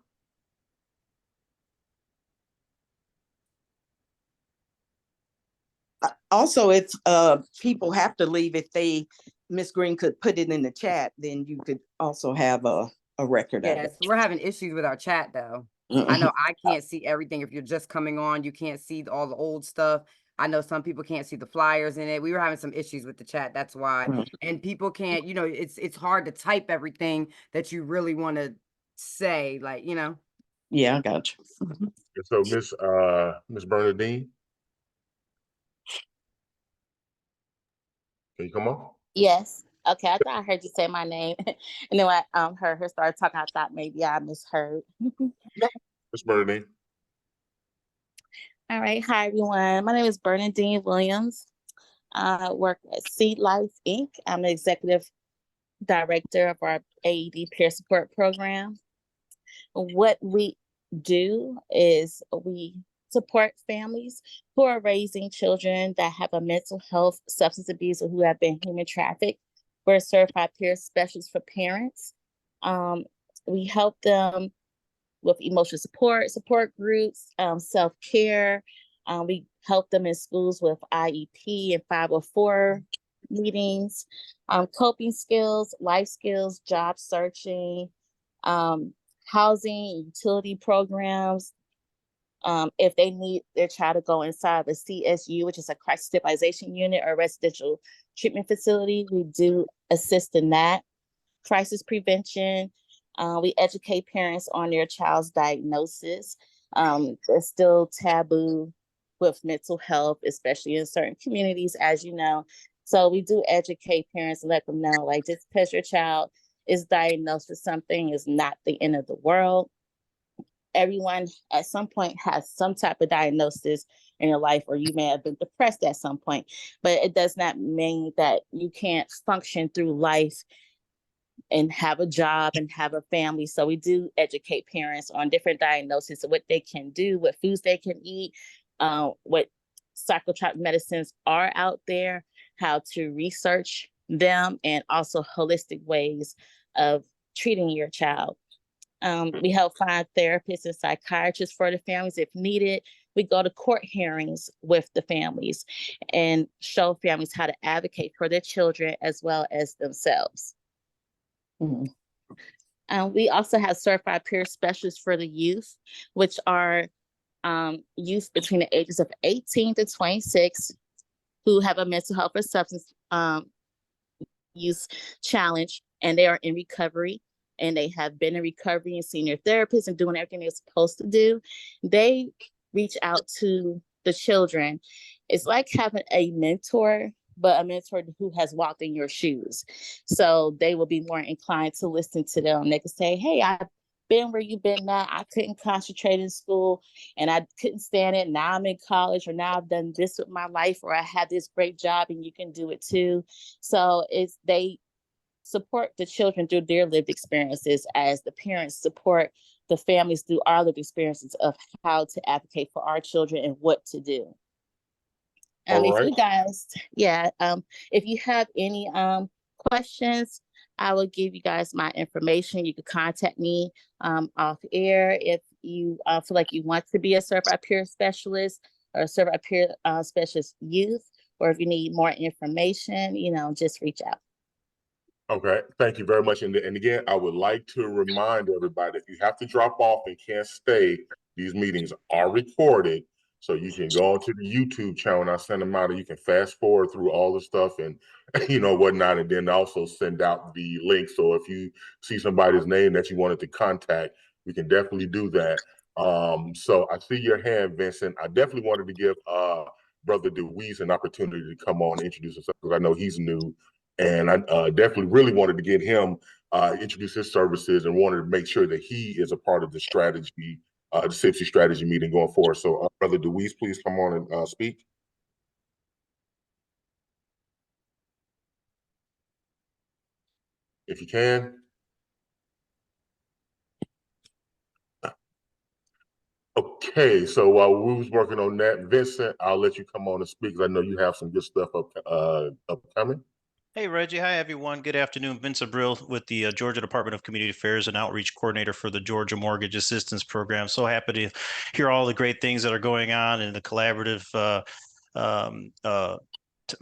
Also, if people have to leave, if Ms. Green could put it in the chat, then you could also have a record of it. Yes, we're having issues with our chat though. I know I can't see everything. If you're just coming on, you can't see all the old stuff. I know some people can't see the flyers in it. We were having some issues with the chat. That's why. And people can't, it's hard to type everything that you really want to say, Yeah, I got you. So Miss Bernadine, can you come on? Yes. Okay, I thought I heard you say my name. And then when I heard her start talking, I thought maybe I misheard. Miss Bernadine. All right. Hi, everyone. My name is Bernadine Williams. I work at Seed Life, Inc. I'm the executive director of our AED peer support program. What we do is we support families who are raising children that have a mental health, substance abuse, or who have been human trafficked. We're a certified peer specialist for parents. We help them with emotional support groups, self-care. We help them in schools with IEP and 504 meetings, coping skills, life skills, job searching, housing, utility programs. If they need their child to go inside of a CSU, which is a crisis stabilization unit or residential treatment facility, we do assist in that. Crisis prevention. We educate parents on their child's diagnosis. It's still taboo with mental health, especially in certain communities, as you know. So we do educate parents and let them know, like, just because your child is diagnosed with something is not the end of the world. Everyone at some point has some type of diagnosis in your life, or you may have been depressed at some point, but it does not mean that you can't function through life and have a job and have a family. So we do educate parents on different diagnoses, what they can do, what foods they can eat, what psychotropic medicines are out there, how to research them, and also holistic ways of treating your child. We help find therapists and psychiatrists for the families if needed. We go to court hearings with the families and show families how to advocate for their children as well as themselves. We also have certified peer specialists for the youth, which are youth between the ages of 18 to 26 who have a mental health or substance use challenge, and they are in recovery, and they have been in recovery and senior therapists and doing everything they're supposed to do. They reach out to the children. It's like having a mentor, but a mentor who has walked in your shoes. So they will be more inclined to listen to them. They can say, hey, I've been where you've been now. I couldn't concentrate in school and I couldn't stand it. Now I'm in college, or now I've done this with my life, or I had this great job and you can do it too. So they support the children through their lived experiences as the parents support the families through our lived experiences of how to advocate for our children and what to do. If you guys, if you have any questions, I will give you guys my information. You can contact me off air if you feel like you want to be a certified peer specialist or a certified peer specialist youth, or if you need more information, just reach out. Okay, thank you very much. And again, I would like to remind everybody, if you have to drop off and can't stay, these meetings are recorded. So you can go onto the YouTube channel and I send them out, and you can fast forward through all the stuff and whatnot, and then also send out the link. So if you see somebody's name that you wanted to contact, we can definitely do that. So I see your hand, Vincent. I definitely wanted to give Brother DeWeese an opportunity to come on and introduce himself, because I know he's new. And I definitely really wanted to get him introduce his services, and wanted to make sure that he is a part of the strategy, the SIPC strategy meeting going forward. So Brother DeWeese, please come on and speak. If you can. Okay, so while we was working on that, Vincent, I'll let you come on and speak, because I know you have some good stuff upcoming. Hey, Reggie. Hi, everyone. Good afternoon. Vince Abril with the Georgia Department of Community Affairs and Outreach Coordinator for the Georgia Mortgage Assistance Program. So happy to hear all the great things that are going on in the collaborative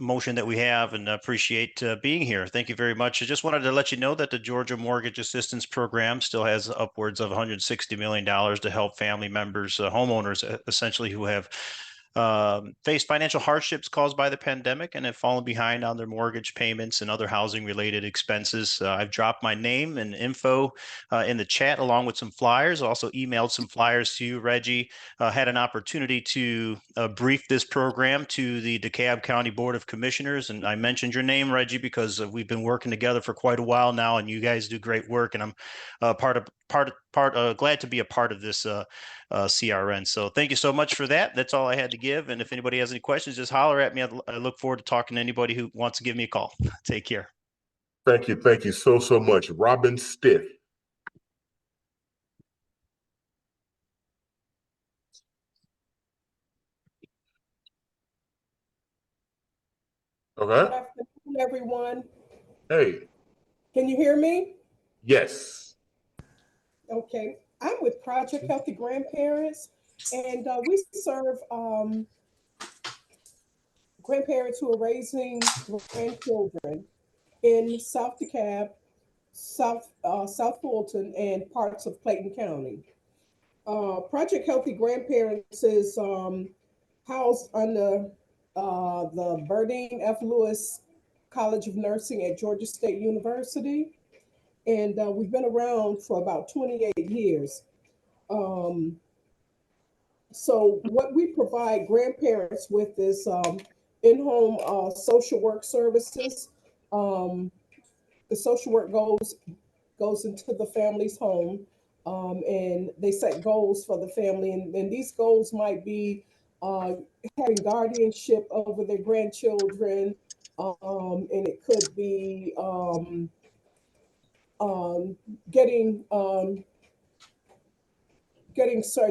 motion that we have, and appreciate being here. Thank you very much. I just wanted to let you know that the Georgia Mortgage Assistance Program still has upwards of $160 million to help family members, homeowners, essentially, who have faced financial hardships caused by the pandemic and have fallen behind on their mortgage payments and other housing related expenses. I've dropped my name and info in the chat, along with some flyers. Also emailed some flyers to you, Reggie. Had an opportunity to brief this program to the DeKalb County Board of Commissioners. And I mentioned your name, Reggie, because we've been working together for quite a while now, and you guys do great work. And I'm glad to be a part of this CRN. So thank you so much for that. That's all I had to give. And if anybody has any questions, just holler at me. I look forward to talking to anybody who wants to give me a call. Take care. Thank you. Thank you so much. Robin Stiff. Okay. Good afternoon, everyone. Hey. Can you hear me? Yes. Okay. I'm with Project Healthy Grandparents, and we serve grandparents who are raising grandchildren in South DeKalb, South Fulton, and parts of Clayton County. Project Healthy Grandparents is housed under the Burdine F. Lewis College of Nursing at Georgia State University. And we've been around for about 28 years. So what we provide grandparents with is in-home social work services. The social work goes into the family's home, and they set goals for the family. And these goals might be having guardianship over their grandchildren, and it could be getting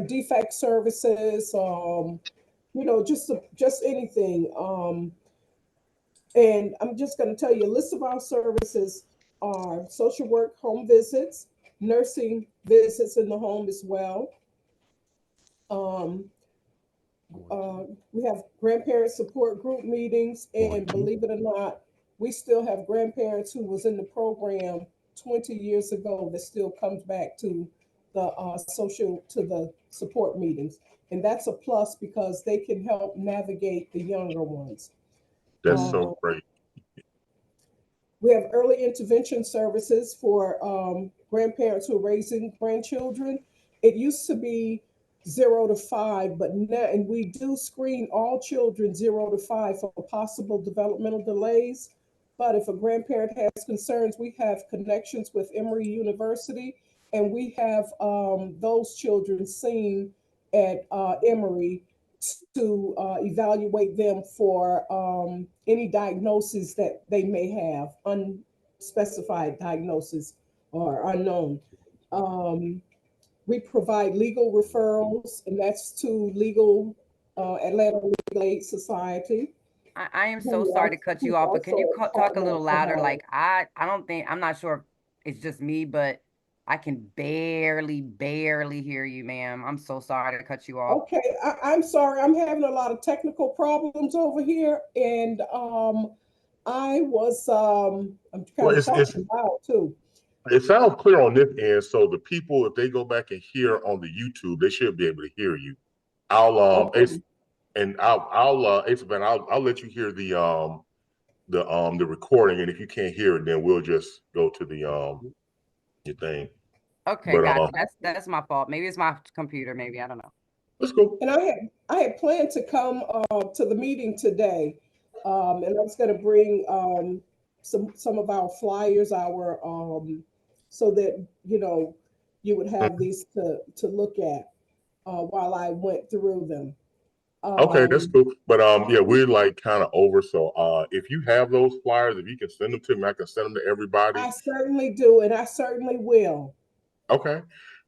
defect services, just anything. And I'm just going to tell you, a list of our services are social work home visits, nursing visits in the home as well. We have grandparent support group meetings, and believe it or not, we still have grandparents who was in the program 20 years ago that still comes back to the support meetings. And that's a plus, because they can help navigate the younger ones. That's so great. We have early intervention services for grandparents who are raising grandchildren. It used to be 0 to 5, but now, and we do screen all children 0 to 5 for possible developmental delays. But if a grandparent has concerns, we have connections with Emory University, and we have those children seen at Emory to evaluate them for any diagnoses that they may have, unspecified diagnosis or unknown. We provide legal referrals, and that's to Atlanta Legal Aid Society. I am so sorry to cut you off, but can you talk a little louder? Like I'm not sure if it's just me, but I can barely hear you, ma'am. I'm so sorry to cut you off. Okay, I'm sorry. I'm having a lot of technical problems over here, and I was, I'm Well, kind of talking loud too. it sounds clear on this end, so the people, if they go back and hear on the YouTube, they should be able to hear you. I'll Okay. I'll let you hear the recording, and if you can't hear it, then we'll just go to the your thing. Okay, But gotcha. That's my fault. Maybe it's my computer. Maybe I don't know. let's go. And I had planned to come to the meeting today, and I was going to bring some of our flyers, our so that you would have these to look at while I went through them. Okay, that's cool. But yeah, we're like kind of over. So if you have those flyers, if you can send them to me, I can send them to everybody. I certainly do, and I certainly will. Okay,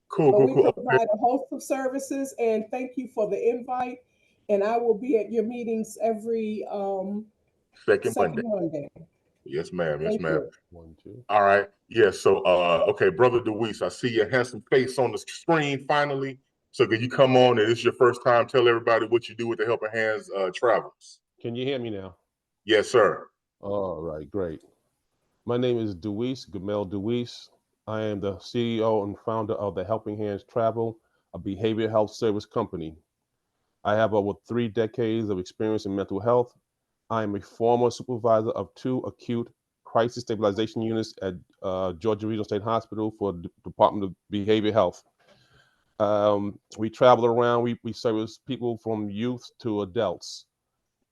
cool, But cool, we cool. provide a host of services, and thank you for the invite. And I will be at your meetings every Second second Monday. Monday. Yes, ma'am. Yes, Thank ma'am. you. All right. Yeah. So okay, Brother DeWeese, I see your handsome face on the screen finally. So could you come on, and it's your first time, tell everybody what you do with the Helping Hands Travels. Can you hear me now? Yes, sir. All right, great. My name is DeWeese, Gamel DeWeese. I am the CEO and founder of the Helping Hands Travel, a behavioral health service company. I have over 3 decades of experience in mental health. I am a former supervisor of 2 acute crisis stabilization units at Georgia Regional State Hospital for the Department of Behavioral Health. We travel around, we service people from youth to adults.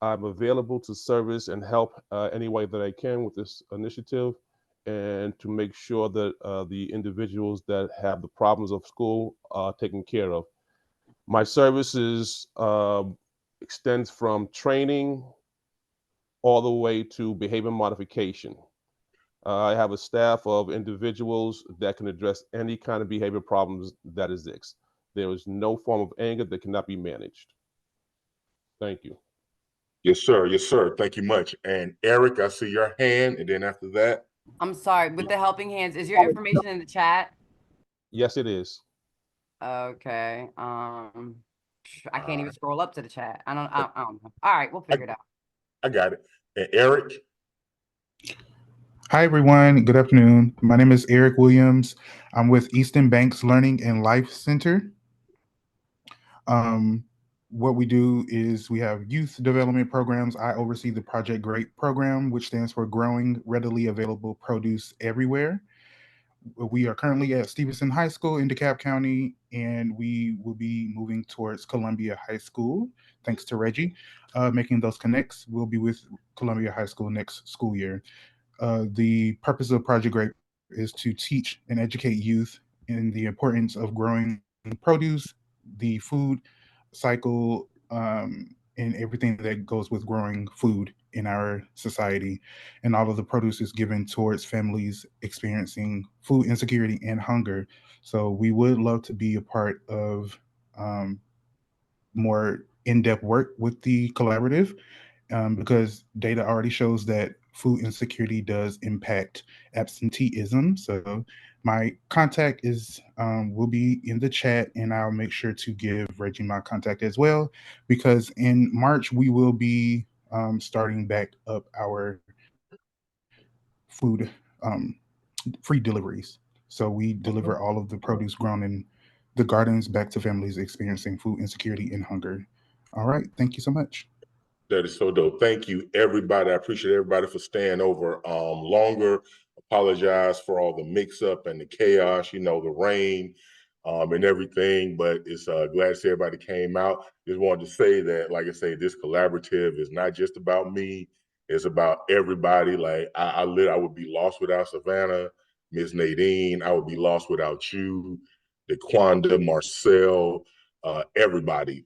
I'm available to service and help any way that I can with this initiative, and to make sure that the individuals that have the problems of school are taken care of. My services extends from training all the way to behavior modification. I have a staff of individuals that can address any kind of behavior problems that exist. There is no form of anger that cannot be managed. Thank you. Yes, sir. Yes, sir. Thank you much. And Eric, I see your hand, and then after that. I'm sorry. With the Helping Hands, is your information in the chat? Yes, it is. Okay. I can't even scroll up to the chat. I don't know. All right, we'll figure it out. I got it. And Eric. Hi, everyone. Good afternoon. My name is Eric Williams. I'm with Easton Banks Learning and Life Center. What we do is we have youth development programs. I oversee the Project GREAT program, which stands for Growing Readily Available Produce Everywhere. We are currently at Stevenson High School in DeKalb County, and we will be moving towards Columbia High School, thanks to Reggie. Making those connects, we'll be with Columbia High School next school year. The purpose of Project GREAT is to teach and educate youth in the importance of growing produce, the food cycle, and everything that goes with growing food in our society. And all of the produce is given towards families experiencing food insecurity and hunger. So we would love to be a part of more in-depth work with the collaborative, because data already shows that food insecurity does impact absenteeism. So my contact is will be in the chat, and I'll make sure to give Reggie my contact as well, because in March we will be starting back up our food free deliveries. So we deliver all of the produce grown in the gardens back to families experiencing food insecurity and hunger. All right, thank you so much. That is so dope. Thank you, everybody. I appreciate everybody for staying over longer. Apologize for all the mix-up and the chaos, the rain and everything, but it's glad to see everybody came out. Just wanted to say that, like I say, this collaborative is not just about me. It's about everybody. Like I would be lost without Savannah, Miss Nadine. I would be lost without you, DeQuanda, Marcel, everybody.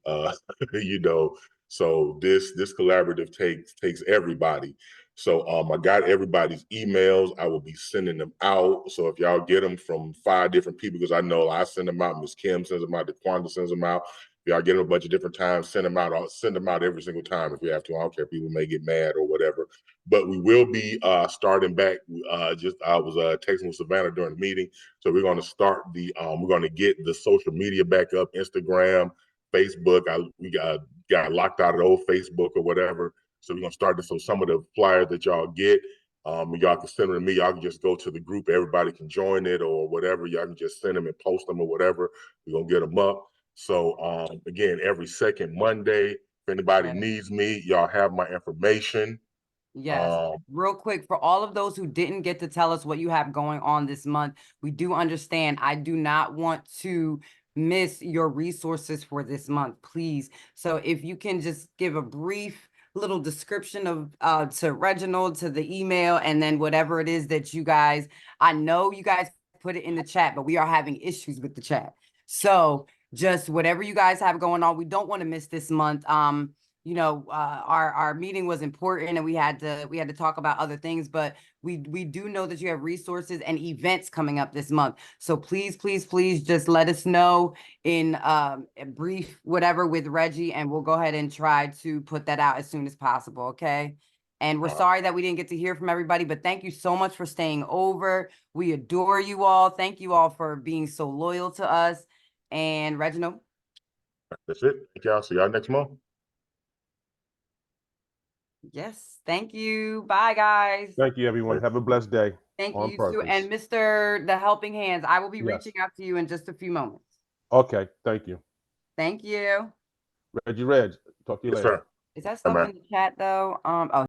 So this collaborative takes everybody. So I got everybody's emails. I will be sending them out. So if y'all get them from 5 different people, because I know I send them out, Ms. Kim sends them out, DeQuanda sends them out. If y'all get them a bunch of different times, send them out. I'll send them out every single time if you have to. I don't care. People may get mad or whatever. But we will be starting back. I was texting with Savannah during the meeting. So we're going to start we're going to get the social media back up, Instagram, Facebook. We got locked out of the old Facebook or whatever. So we're gonna start this. So some of the flyers that y'all get, y'all can send them to me. Y'all can just go to the group. Everybody can join it or whatever. Y'all can just send them and post them or whatever. We're gonna get them up. So again, every second Monday, if anybody needs me, y'all have my information. Yes, real quick, for all of those who didn't get to tell us what you have going on this month, we do understand. I do not want to miss your resources for this month, please. So if you can just give a brief little description of to Reginald, to the email, and then whatever it is that you guys, I know you guys put it in the chat, but we are having issues with the chat. So just whatever you guys have going on, we don't want to miss this month. You know, our meeting was important and we had to talk about other things, but we do know that you have resources and events coming up this month. So please, please, please just let us know in a brief whatever with Reggie, and we'll go ahead and try to put that out as soon as possible. Okay. And we're sorry that we didn't get to hear from everybody, but thank you so much for staying over. We adore you all. Thank you all for being so loyal to us. And Reginald. That's it. Thank y'all. See y'all next month. Yes, thank you. Bye, guys. Thank you, everyone. Have a blessed day. Thank on you too. purpose. And Mr. The Helping Hands, I will be Yes. reaching out to you in just a few moments. Okay, thank you. Thank you. Reg, talk to you Yes, later. sir. Is that Bye, stuff man. in the chat though? Oh.